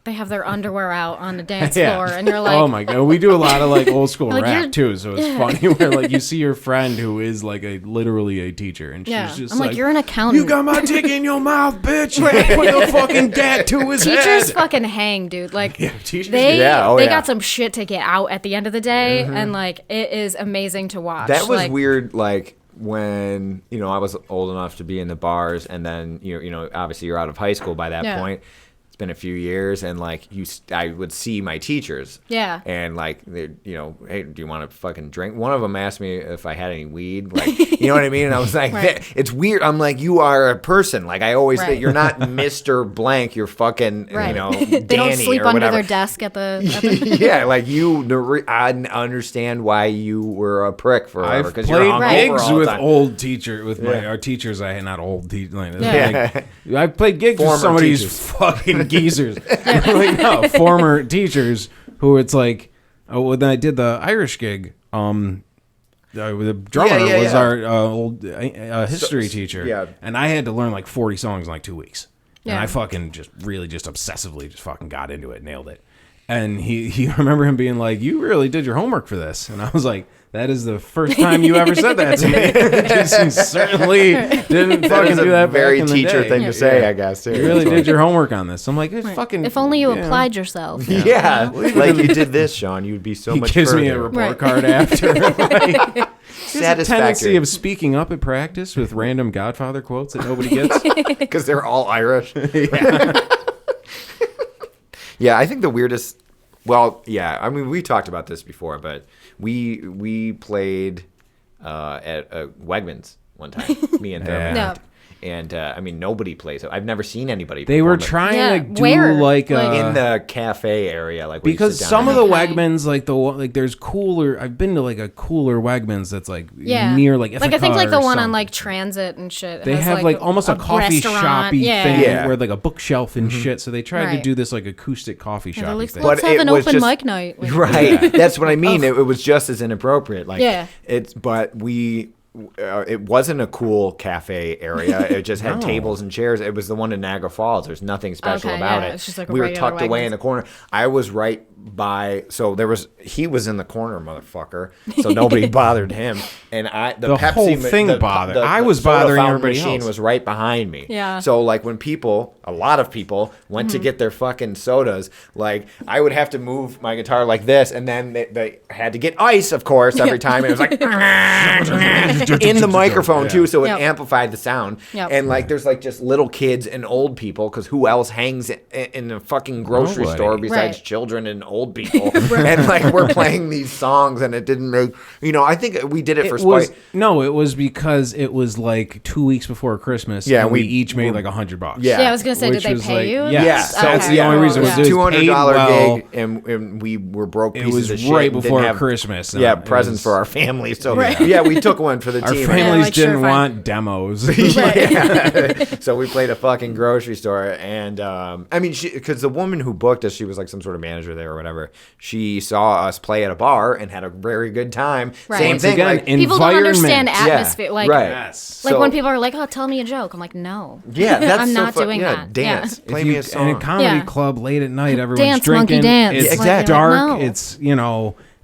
they have their underwear out on the dance Yeah. floor, and you're like, oh my god, we do a lot of like old school Like, rap you're- too, so it's funny where like you see your friend who is like literally a teacher, and yeah. she's just I'm like, you're an accountant. You got my dick in your mouth, bitch. Put the fucking gat to his Teachers head. fucking hang, dude. Like Yeah, teachers they do. Yeah, oh, they yeah. got some shit to get out at the end of the day, and like it is amazing to watch. That was like, weird. Like when I was old enough to be in the bars, and then obviously you're out of high school by that Yeah. point. It's been a few years, and like I would see my teachers. Yeah. And like hey, do you want to fucking drink? One of them asked me if I had any weed. Like, you know what I mean? And I was like, Right. it's weird. I'm like, you are a person. Like I always Right. think you're not Mr. Blank. You're fucking Right. Danny they don't sleep or under whatever. their desk at the Yeah, like I understand why you were a prick forever I've because you're played hungover gigs all the with time. old teacher with Yeah. our teachers. I had not old teachers. Yeah. I played gigs Former with some of these teachers. fucking geezers. Like no, former teachers who it's like. Oh, when I did the Irish gig, the drummer Yeah, was yeah. our old history teacher, yeah. and I had to learn like 40 songs in like 2 weeks. And Yeah. I fucking just obsessively just fucking got into it, nailed it. And he I remember him being like, "You really did your homework for this," and I was like, "That is the first time you ever said that to me." Because you certainly didn't That fucking is do a that. very back in the teacher day. thing to say, I guess. Too. You really did your homework on this. I'm like, it's fucking. If only you know. applied yourself. Yeah, like you did this, Sean. You'd be so He much gives further. me a report Right. card after. Like, there's a tendency Satisfactory. of speaking up at practice with random Godfather quotes that nobody gets. Because they're all Irish. Yeah, I think the weirdest. Well, yeah, I mean, we talked about this before, but we played at Wegmans one time, me and Thurman. Yeah. And I mean, nobody plays it. I've never seen anybody. They were perform it. trying Yeah, to do where? like in the cafe area, like where you because sit down some of and- the Okay. Wegmans, like there's cooler. I've been to like a cooler Wegmans that's like Yeah. near like I think like Ithaca the or one on something. like Transit and shit. They has, have like almost a coffee restaurant. shoppy Yeah. thing Yeah. where like a bookshelf and shit. So they tried to Right. do this like acoustic coffee Yeah, they're shoppy like, thing. let's But have it an was open just- mic night. Like, Right. That's what I mean. It was just as inappropriate. Like, Yeah. but we. It wasn't a cool cafe area. It just had No. tables and chairs. It was the one in Niagara Falls. There's nothing special Okay, about yeah, it. it's just like a we were regular tucked away Wegmans. in the corner. I was right by. So he was in the corner, motherfucker. So nobody bothered him. And the Pepsi whole thing bothered. I was soda bothering fountain everybody machine else. was right behind me. Yeah. So like when a lot of people went to get their fucking sodas, like I would have to move my guitar like this, and then they had to get ice, of course, every time, and it was like in the microphone too, so it Yep. amplified the sound. Yep. And like there's like just little kids and old people, because who else hangs in a fucking grocery Nobody. store besides Right. children and old people? And like we're playing these songs, and it didn't make. I think we did it for spite. It was because it was like 2 weeks before Christmas. Yeah, and we we- each made like $100. Yeah. Yeah, I was gonna say, Which did they was pay like- you? Yeah, Yeah, so that's okay. the only reason Yeah. it was $200 well. gig, and we were broke It pieces was of shit. right and didn't before have- Christmas. Yeah, It presents was- for our family. So Right. yeah, we took one for the Our team. families like, sure, didn't fine. want demos. Yeah. So we played a fucking grocery store, and I mean, because the woman who booked us, she was like some sort of manager there or whatever. She saw us play at a bar and had a very good time. Right. Same Once thing. again, like, People don't understand environment. atmosphere. Like, right. Yes. like So- when people are like, "Oh, tell me a joke," I'm like, "No." Yeah, that's I'm so not fun. doing Yeah, that. dance. Yeah. Play If me you- a song. in a comedy Yeah. club late at night, everyone's Dance, monkey, drinking. dance. It's Yeah, exactly. dark. No. It's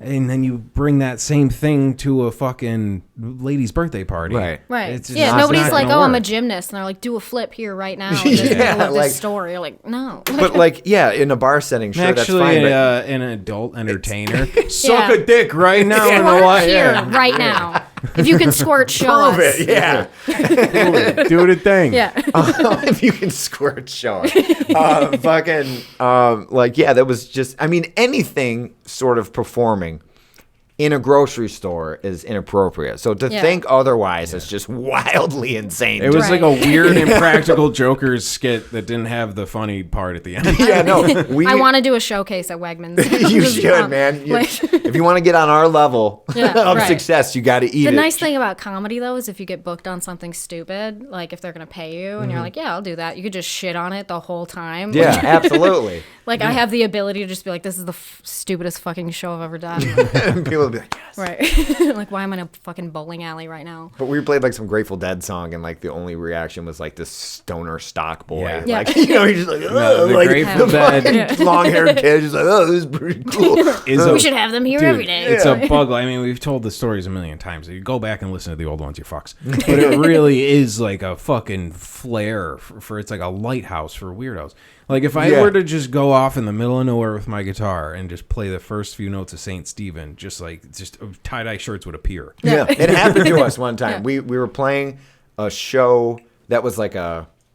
and then you bring that same thing to a fucking lady's birthday party. Right. Right. It's just Yeah. not Nobody's like, gonna "Oh, I'm a work. gymnast," and they're like, "Do a flip here right now." Yeah, Yeah. Like, like- this story. You're like, no. But like, yeah, in a bar setting, sure, I'm that's actually fine. But an adult entertainer. Suck Yeah. a dick right now in the Squirt light. here Yeah. right now. If you can squirt, show prove us. it. Yeah. Do the thing. Yeah. If you can squirt, show it. Like, yeah, that was just, I mean, anything sort of performing in a grocery store is inappropriate. So to Yeah. think otherwise is just wildly insane. It was Right. like a weird Impractical Jokers skit that didn't have the funny part at the end. yeah, no, we. I want to do a showcase at Wegmans. You Just, should, man. like- If you want to get on our level Yeah, of right. success, you got to eat The it. nice thing about comedy, though, is if you get booked on something stupid, like if they're going to pay you and you're like, yeah, I'll do that, you could just shit on it the whole time. Mm-hmm. Yeah, absolutely. Like, I have the ability to just be like, this is the stupidest fucking show I've ever done. And people would be like, yes. Right. Like, why am I in a fucking bowling alley right now? But we played like some Grateful Dead song, and like the only reaction was like this stoner stock boy. Yeah. Yeah. Like, he's just like, No, the like Grateful the Dead fucking long-haired kid. Just like, oh, this is pretty cool. is We should have them here Dude, every day. It's a bug. I mean, we've told the stories a million times. You go back and listen to the old ones, you fucks. But it really is like a fucking flare for it's like a lighthouse for weirdos. Like if I Yeah. were to just go off in the middle of nowhere with my guitar and just play the first few notes of Saint Stephen, just tie-dye shirts would appear. Yeah, it happened to us one time. We were playing a show that was like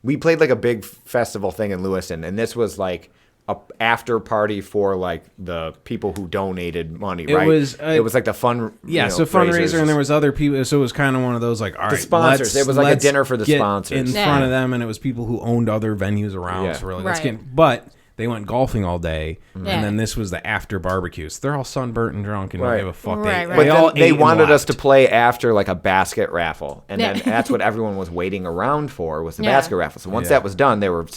we played like a big festival thing in Lewiston, and this was like a after party for like the people who donated money, It right? was, it was like the fun, So fundraiser, and there was other people. So it was kind of one of those like, all right, sponsors. It was like a dinner for the get sponsors. in Yeah. front of them, and it was people who owned other venues around. Yeah. So we're like, let's Right. get. But they went golfing all day, Yeah. and then this was the after barbecues. They're all sunburnt and drunk, and Right. don't give a fuck. Right, right. But They all then they ate and wanted us left. to play after like a basket raffle, and Yeah. then that's what everyone was waiting around for was the Yeah. basket raffle. So once Yeah. that was done, they were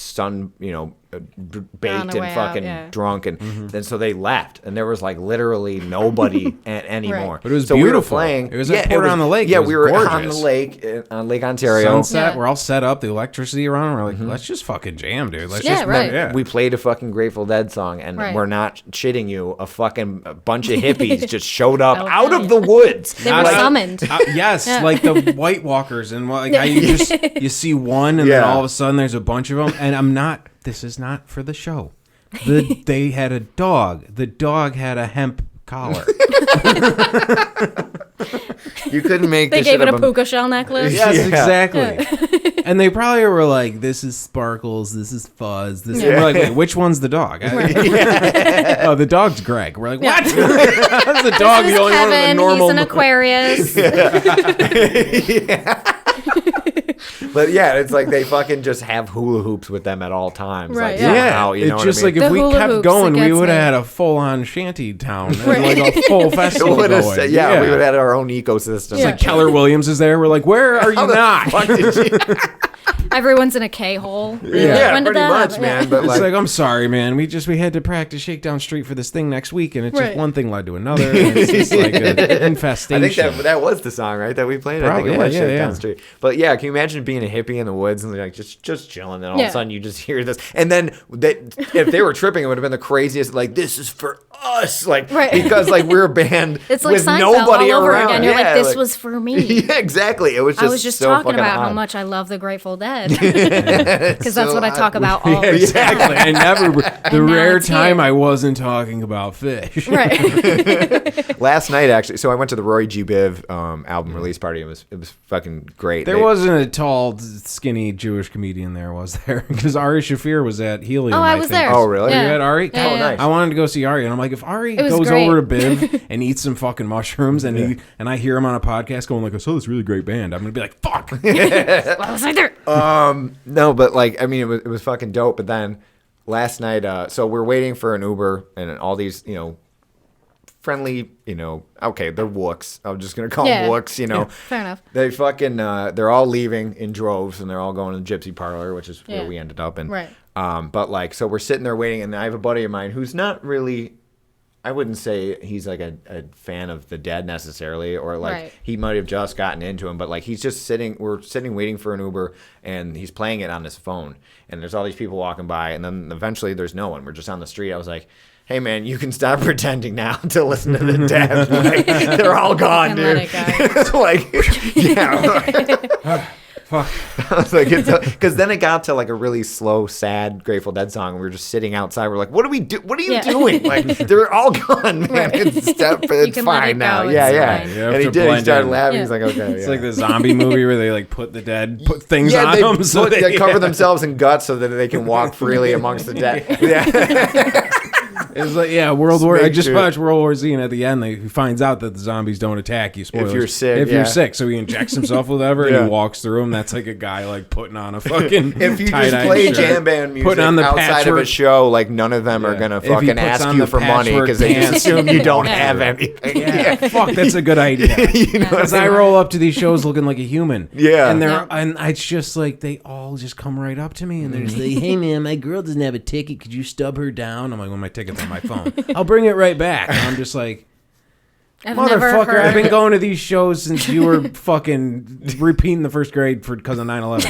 baked the and way fucking out, yeah. drunk, and then so they left, and there was like literally nobody anymore. But it was so we were beautiful. playing. It was at Porter on the Lake. Yeah, It was we were on the gorgeous. lake, on Lake Ontario. Sunset. Yeah. We're all set up. The electricity around. We're like, let's just fucking jam, dude. Let's Yeah, just right. Yeah. We played a fucking Grateful Dead song, and Right. we're not shitting you. A bunch of hippies just showed up Oh, out hell of yeah. the woods. They were summoned. Yes, Yeah. like the White Walkers, and like how you see one, and then Yeah. all of a sudden there's a bunch of them. And I'm not. This is not for the show. They had a dog. The dog had a hemp collar. You couldn't make. They this gave shit it a up. puka shell necklace. Yes, Yeah. exactly. And they probably were like, "This is Sparkles. This is Fuzz. This." We're like, "Wait, which one's the dog?" Oh, the dog's Greg. We're like, "What?" That's the dog. This The is only one with a Kevin. normal. He's an Aquarius. But yeah, it's like they fucking just have hula hoops with them at all times. Right, Like, yeah. Yeah, somehow, you know it's what just I mean? like if The we hula kept hoops going, we against would have me. had a full-on shanty town, and like a full festival We would've going. said- yeah, we would have had our own ecosystem. Yeah. Like Keller Williams is there. We're like, where are you not? Fuck did you? Everyone's in a K-hole. Yeah, When did pretty that much, happen? man. Yeah. But It's like, like, I'm sorry, man. We had to practice Shakedown Street for this thing next week, and it's just Right. one thing led to another. And it's just like an I infestation. think that was the song, right? That we played. I Probably, think it was yeah, Shakedown yeah. Street. But yeah, can you imagine being a hippie in the woods and like just chilling, and all of Yeah. a sudden you just hear this, and then if they were tripping, it would have been the craziest. Like, this is for us, like Right. because like we're a band It's like with Seinfeld nobody all over around. again. You're Yeah, like, this was for me. Yeah, exactly. It was just. I was just so talking fucking about how odd. much I love the Grateful Dead. Because that's so what I talk about all Yeah, the time. exactly. I never. The now rare it's time here. I wasn't talking about fish. Right. Last night, actually, so I went to the Roy G. Biv album release party. It was fucking great. There wasn't a tall, skinny Jewish comedian there, was there? Because Ari Shafir was at Helium. Oh, I was think. there. Oh, really? You Yeah. had Ari? Yeah, yeah, nice. I wanted to go see Ari, and I'm like, if Ari It was goes great. over to Biv and eats some fucking mushrooms, and I hear him on a podcast going like, I saw this really great band, I'm gonna be like, fuck. Well, I was right there. No, but like, I mean, it was fucking dope. But then last night, so we're waiting for an Uber, and all these, friendly, okay, they're wooks. I'm just gonna call Yeah. them wooks. Fair enough. They fucking, they're all leaving in droves, and they're all going to the Gypsy Parlor, which is Yeah. where we ended up. And Right. but like, so we're sitting there waiting, and I have a buddy of mine who's not really. I wouldn't say he's like a fan of the Dead necessarily, or like Right. he might have just gotten into him, but like he's just sitting, we're sitting waiting for an Uber, and he's playing it on his phone, and there's all these people walking by, and then eventually there's no one. We're just on the street. I was like, hey man, you can stop pretending now to listen to the Dead. Like, they're all gone, And dude. let it go. It's like, yeah. Fuck. I was like, because then it got to like a really slow, sad Grateful Dead song. And we were just sitting outside. We're like, what do we do? What are you Yeah. doing? Like, they're all gone, man. Right. It's can let fine it now. go, Yeah, it's yeah. fine. You have And he to did. He blend started in. laughing. Yeah. He's like, okay. It's like the zombie movie where they like put things yeah, on they, them so they cover themselves in guts so that they can walk freely amongst the dead. Yeah. It's like, yeah, World War. I make just sure- watched World War Z, and at the end, he finds out that the zombies don't attack you. Spoilers. you're sick, If yeah. you're sick, so he injects himself with whatever, and Yeah. he walks through them. That's like a guy like putting on a fucking. If you just tie-dye play shirt, jam band music putting on the outside of a patchwork- show, like none of them are Yeah. gonna If he fucking puts ask on you the for money patchwork because they just pants, assume you don't Yeah. have anything. Yeah, fuck, that's a good idea. You know what Because I I mean? roll up to these shows looking like a human. Yeah. And Yeah. it's just like they all just come right up to me and they're just like, hey man, my girl doesn't have a ticket. Could you stub her down? I'm like, well, my ticket's on my phone. I'll bring it right back. And I'm just like, I've never motherfucker, heard. I've been going to these shows since you were fucking repeating the first grade because of 9/11.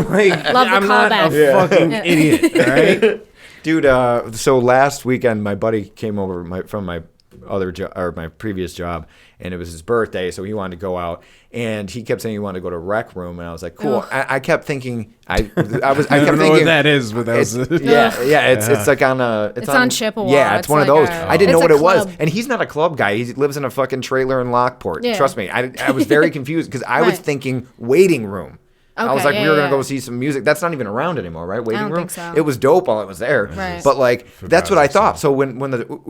Like, Love the I'm not callback. a fucking idiot, all right? Dude, so last weekend my buddy came over from my other my previous job, and it was his birthday, so he wanted to go out, and he kept saying he wanted to go to Rec Room, and I was like, cool. I kept thinking I kept I don't know thinking what that is, but that It's, was yeah, it's like on a It's on Chippewa. Yeah, it's one of like those. a- I didn't know it's what a it was, club. and he's not a club guy. He lives in a fucking trailer in Lockport. Yeah. Trust me, I was very confused because I was Right. thinking waiting room. I was Okay, like, yeah, we were gonna yeah. go see some music. That's not even around anymore, right? Waiting don't room. think so. It was dope while it was there, Right. but like that's what I Forgot thought. So when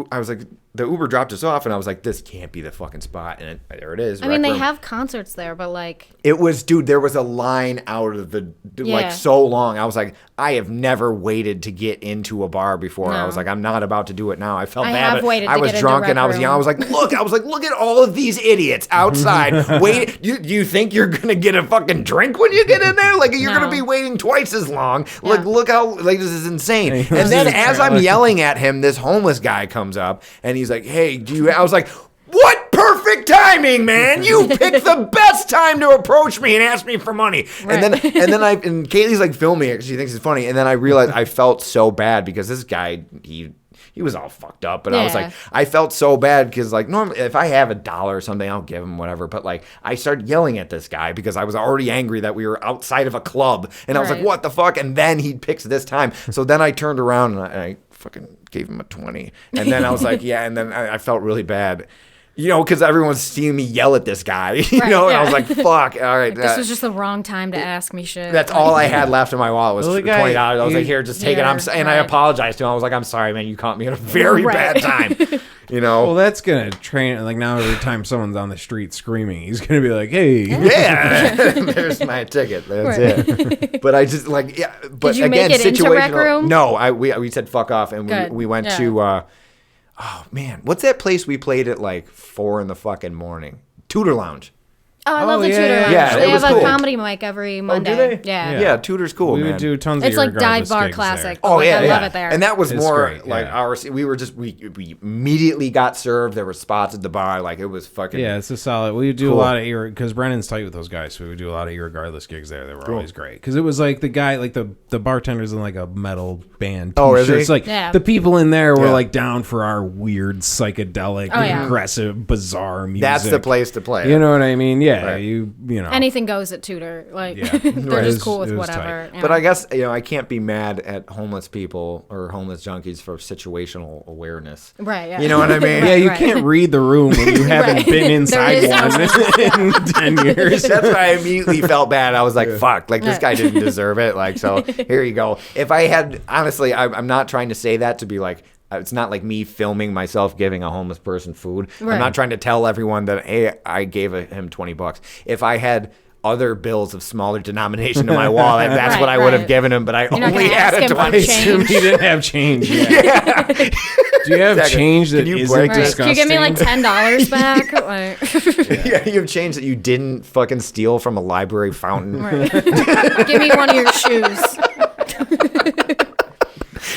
I was like, the Uber dropped us off, and I was like, this can't be the fucking spot, and there it is. I mean, Rec they Room. have concerts there, but like, It was, dude. There was a line out of the Yeah. like so long. I was like, I have never waited to get into a bar before. I No. was like, I'm not about to do it now. I felt I bad. have but waited I to was get into drunk and Rec I was Room. young. I was like, look at all of these idiots outside. Wait, you think you're gonna get a fucking drink when you get get in there? Like, you're No. going to be waiting twice as long. Like, look how, like, this is insane. Hey, And this then is a as I'm trailer. yelling at him, this homeless guy comes up and he's like, hey, I was like, what perfect timing, man! You picked the best time to approach me and ask me for money. Right. And then Kaylee's like filming it because she thinks it's funny. And then I realized I felt so bad because this guy, he was all fucked up. But I was like, I felt so bad because, like, normally if I have $1 or something, I'll give him whatever. But, like, I started yelling at this guy because I was already angry that we were outside of a club. And I was like, Right. what the fuck? And then he picks this time. So then I turned around and I fucking gave him a 20. And then I was like, yeah. And then I felt really bad. You know, because everyone's seeing me yell at this guy, you Right, know, and I yeah. was like, fuck, all right. This was just the wrong time to ask me shit. That's all I had left in my wallet was Well, the $20. guy- I was like, you- here, just take it. Yeah, And I right. apologized to him. I was like, I'm sorry, man. You caught me at a very Right. bad time. You know? Well, that's gonna train. Like now, every time someone's on the street screaming, he's gonna be like, "Hey, yeah, there's my ticket. That's it. But I just like, yeah. But Did you again, make it into Rec situational. Room? No, we said fuck off, and Good. we went Yeah. to. Oh man, what's that place we played at like 4 in the fucking morning? Tudor Lounge. Oh, I love the yeah, Tudor yeah, Lounge. yeah. They It was have a cool. comedy mic every Monday. they? Yeah. Yeah, Tudor's cool, we man. would do tons It's of like dive irregardless bar gigs classic. there." Oh Like, yeah, I yeah. love it there. And that was It's more great, like yeah. our. We immediately got served. There were spots at the bar. Like it was fucking. Yeah, it's a solid. We would do Cool. a lot of because Brennan's tight with those guys, so we would do a lot of irregardless gigs there. They were always great because it was like the guy, like the bartenders in like a metal band. Oh, is t-shirts. he? Like Yeah. the people in there were Yeah. like down for our weird psychedelic, Oh, yeah. aggressive, bizarre music. That's the place to play. You know what I mean? Yeah, Right. you know. Anything goes at Tudor. Like, Yeah. they're Right. just It cool was- with it was whatever. But I guess I can't be mad at homeless people or homeless junkies for situational awareness. Right, yeah. You know what I mean? Yeah, you Right. can't read the room when you haven't Right. been inside There is one in 10 years. That's why I immediately felt bad. I was like, fuck, like this guy didn't deserve it. Like, so here you go. If I had, honestly, I'm not trying to say that to be like, it's not like me filming myself giving a homeless person food. Right. I'm not trying to tell everyone that, hey, I gave him $20. If I had other bills of smaller denomination in my wallet, that's Right, what I would have right. given him, but I not only gonna had ask a him for 20. change. You didn't have change yet. Do you have Exactly. change that Can you isn't break Right. disgusting? Can you give me like $10 back? Like, Yeah, you have change that you didn't fucking steal from a library fountain. right. Give me one of your shoes.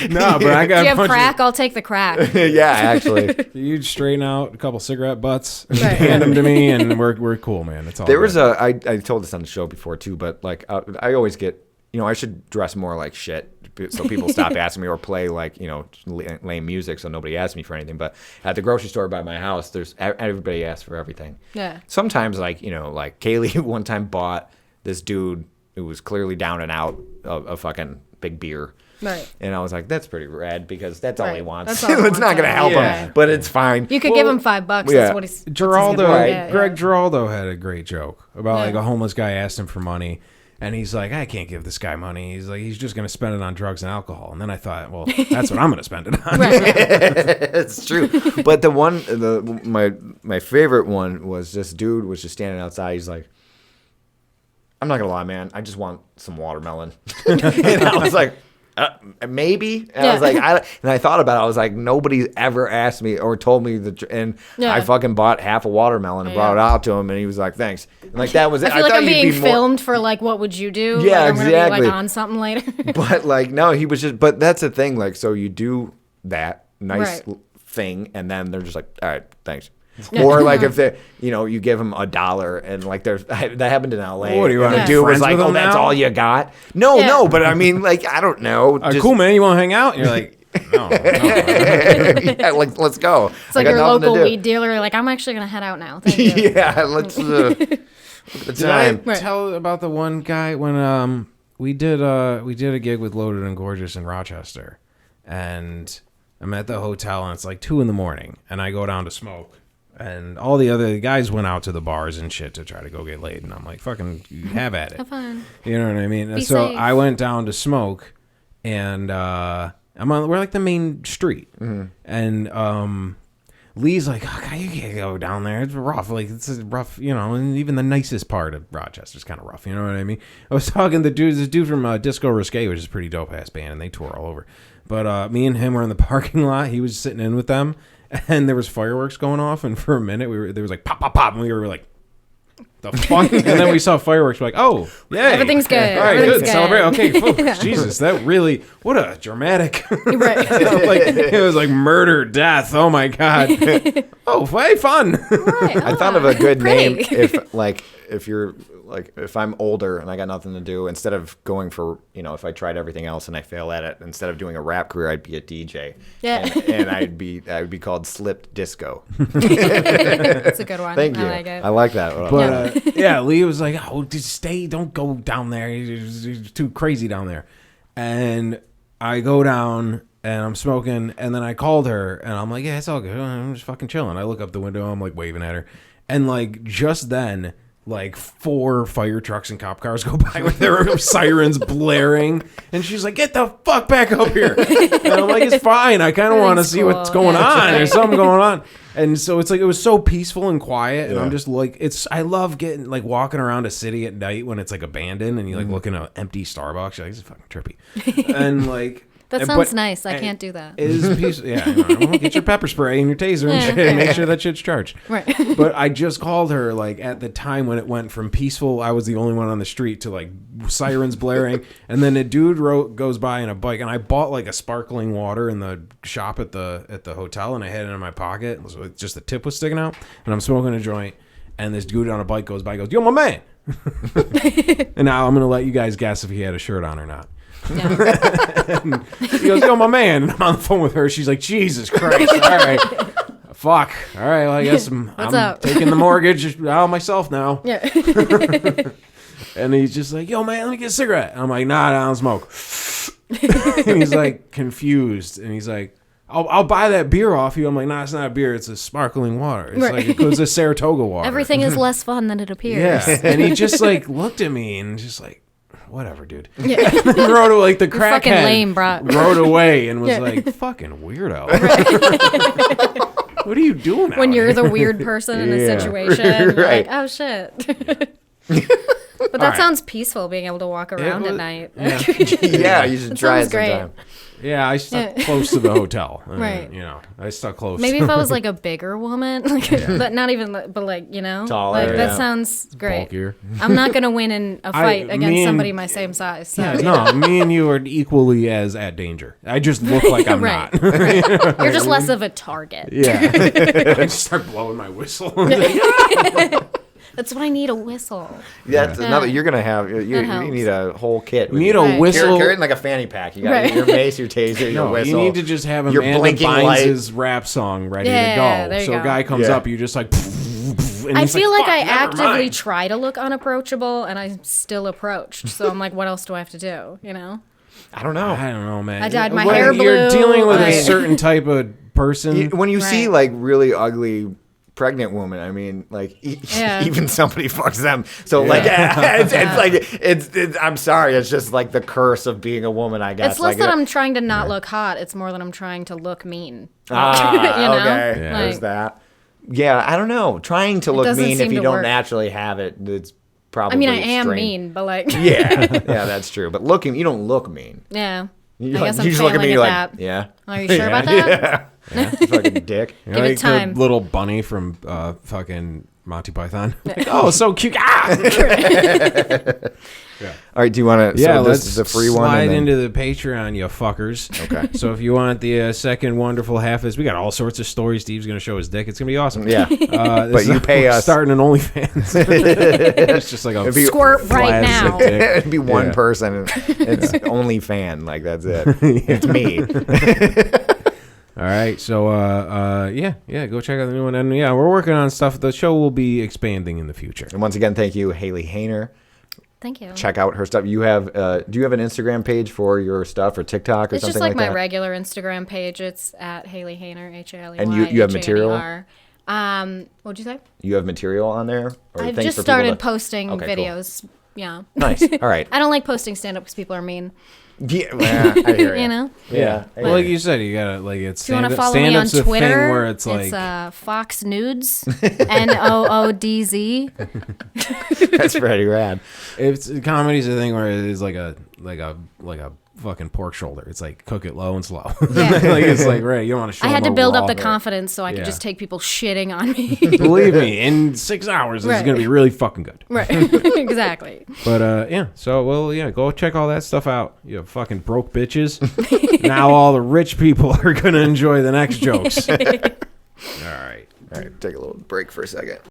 No, but I Do got you a have bunch crack? I'll take the crack. Yeah, actually. You'd straighten out a couple cigarette butts and Right. hand them to me, and we're cool, man. It's all There was good. I told this on the show before too, but like I always get, I should dress more like shit so people stop asking me or play like, lame music so nobody asks me for anything. But at the grocery store by my house, there's everybody asks for everything. Yeah. Sometimes like, like Kaylee one time bought this dude who was clearly down and out a fucking big beer. Right. And I was like, that's pretty rad because that's all he Right. wants. That's all he It's not wants, going to yeah. help Yeah. him, but it's fine. You could give him $5. Yeah. That's what he's. Geraldo, Right. Greg Geraldo had a great joke about Yeah. like a homeless guy asked him for money, and he's like, I can't give this guy money. He's like, he's just going to spend it on drugs and alcohol. And then I thought, well, that's what I'm going to spend it on. Right. Yeah. It's true. But my favorite one was this dude was just standing outside. He's like, I'm not gonna lie, man. I just want some watermelon. And I was like, maybe. And I was like, and I thought about it. I was like, nobody's ever asked me or told me and Yeah. I fucking bought half a watermelon and brought it out to him, and he was like, thanks. And like that was it. I feel like thought I'm he'd being be more- filmed for like, what would you do? Yeah, like, I'm gonna exactly. be like on something later. But like, no, he was just. But that's the thing. Like, so you do that nice Right. thing, and then they're just like, all right, thanks. Or like if they, you give them $1 and like there's that happened in LA. What do you want and to the be dude was friends like, with oh, them that's now? all you got? No, Yeah. no, but I mean, like, I don't know. Just- Cool, man. You want to hang out? And you're like, no. Yeah, like, let's go. It's like I got your nothing to local do. weed dealer. Like, I'm actually gonna head out now. Thank you. Yeah, let's look at the Did I time. Right. tell about the one guy when we did a gig with Loaded and Gorgeous in Rochester, and I'm at the hotel and it's like 2 a.m. and I go down to smoke, and all the other guys went out to the bars and shit to try to go get laid, and I'm like, fucking have at it. Have fun. You know what I mean? And Be so safe. I went down to smoke, and we're like the main street, and Lee's like, oh, God, you can't go down there. It's rough. Like, it's rough, and even the nicest part of Rochester's kind of rough. You know what I mean? I was talking to this dude from Disco Risque, which is a pretty dope-ass band, and they tour all over. But me and him were in the parking lot. He was sitting in with them, and there was fireworks going off, and for a minute, there was like, pop, pop, pop, and we were like, the fuck? And then we saw fireworks. We're like, oh, yeah, Everything's good. All right, Everything's good. good. Celebrate. Okay, folks. Jesus, that really, what a dramatic. Right. Like, it was like murder, death. Oh my God. Oh, hey, fun. Right. I thought of a good name Pretty. if I'm older and I got nothing to do, instead of going for, if I tried everything else and I fail at it, instead of doing a rap career, I'd be a DJ. Yeah. And I would be called Slipped Disco. That's a good one. Thank you. I like it. I like that. But yeah, Lee was like, "Oh, just stay, don't go down there. It's too crazy down there." And I go down and I'm smoking, and then I called her and I'm like, "Yeah, it's all good. I'm just fucking chilling." I look up the window, I'm like waving at her, and like just then, like 4 fire trucks and cop cars go by with their sirens blaring, and she's like, "Get the fuck back up here!" And I'm like, "It's fine. I kind of want to see cool. what's going Yeah. on. There's something going on." And so it's like it was so peaceful and quiet, and Yeah. I'm just like, I love getting like walking around a city at night when it's like abandoned, and you like looking at an empty Starbucks. You're like, this is fucking trippy, and like. That sounds nice. I can't do that. It is peaceful. Yeah, I know. Get your pepper spray and your taser and shit, and make sure that shit's charged. Right. But I just called her like at the time when it went from peaceful, I was the only one on the street, to like sirens blaring, and then a dude goes by in a bike, and I bought like a sparkling water in the shop at the hotel, and I had it in my pocket, so just the tip was sticking out, and I'm smoking a joint, and this dude on a bike goes by, goes, "Yo, my man," and now I'm gonna let you guys guess if he had a shirt on or not. Yeah. He goes, "Yo, my man," and I'm on the phone with her. She's like, "Jesus Christ, all right, fuck, all right, well, I guess I'm up? taking the mortgage out myself now." Yeah. And he's just like, "Yo, man, let me get a cigarette." And I'm like, "Nah, I don't smoke." And he's like confused, and he's like, I'll buy that beer off you." I'm like, "Nah, it's not a beer, it's a sparkling water. It's Right. like it goes to Saratoga water." Everything is less fun than it appears. Yeah, and he just like looked at me and just like, "Whatever, dude." Yeah. He rode like the crackhead. fucking lame, bro. Rode away and was Yeah. like, "Fucking weirdo." What are you doing When out you're here? the weird person in a Yeah. situation, you're Right. like, oh shit. But that right. sounds peaceful, being able to walk around was- at night. Yeah, you should try it sounds great. sometime. Yeah, I stuck close to the hotel. Right. I stuck close. Maybe if I was like a bigger woman, like, but not even, but like, Taller, like, yeah. that sounds great. bulkier. I'm not gonna win in a fight me against and- somebody my same size. So. Yeah, no, me and you are equally as at danger. I just look like I'm Right. not. You're just less of a target. Yeah. I just start blowing my whistle. That's why I need a whistle. Yeah, that's another. You're gonna have. You helps. need a whole kit. You need a Right. whistle. Carry it in like a fanny pack. You got Right. your mace, your taser, your No, whistle. you need to just have your Amanda blinking Bynes' rap song ready Yeah, to go. there you So a go. guy comes Yeah. up, you just like. And I he's feel like "Fuck, I never actively mind." try to look unapproachable, and I'm still approached. So I'm like, what else do I have to do? You know? I don't know. I don't know, man. I dyed my When hair You're blue, dealing with a like- certain type of person. When you see Right. like really ugly pregnant woman, I mean, like Yeah. even somebody fucks them. So like, it's like it's. I'm sorry, it's just like the curse of being a woman. I guess. It's less like, that I'm trying to not look hot. It's more that I'm trying to look mean. Ah, you know? okay. Yeah. There's Like, that. Yeah, I don't know. Trying to look doesn't mean if seem you to don't work. naturally have it, it's probably. I mean, I am strange. mean, but like, Yeah, yeah, that's true. But you don't look mean. yeah. You, I guess I'm you just look at me failing like, at that. yeah. Are you sure about that? Yeah. You fucking dick. You Give it like time. the little bunny from fucking Monty Python. Like, oh, so cute. Ah! All right, do you want to? Yeah, so let's this is a free one. slide and then- into the Patreon, you fuckers. Okay. So if you want the second wonderful half of this, we got all sorts of stories. Steve's going to show his dick. It's going to be awesome. Yeah. This you is- pay we're us. starting an OnlyFans. It's just like a be- Squirt right plastic now. dick. It'd be one Yeah. person. And it's only fan. Like that's it. It's me. All right, so yeah, go check out the new one, and yeah, we're working on stuff. The show will be expanding in the future. And once again, thank you, Haley Hayner. Thank you. Check out her stuff. You have do you have an Instagram page for your stuff or TikTok or It's something just like my that? regular Instagram page. It's at Haley Hayner, Haley. And you have material? What'd you say? You have material on there? Or I've things just for people started to- posting Okay, cool. videos. Yeah. Nice. All right. I don't like posting stand up because people are mean. Yeah, well, I hear You know? Yeah. I Well, hear like ya. you said, you gotta like it's. If you want to follow me on Twitter, where it's Fox Nudes, NOODZ. That's pretty rad. It's comedy's a thing where it is like a fucking pork shoulder. It's like cook it low and slow. Yeah. Like it's like right. You don't want to show. I had to them a build raw up the there. confidence so I could Yeah. just take people shitting on me. Believe me, in 6 hours, this is Right. gonna be really fucking good. Right. Exactly. But yeah, so well, yeah, go check all that stuff out. You fucking broke bitches. Now all the rich people are gonna enjoy the next jokes. All right. All right, take a little break for a second.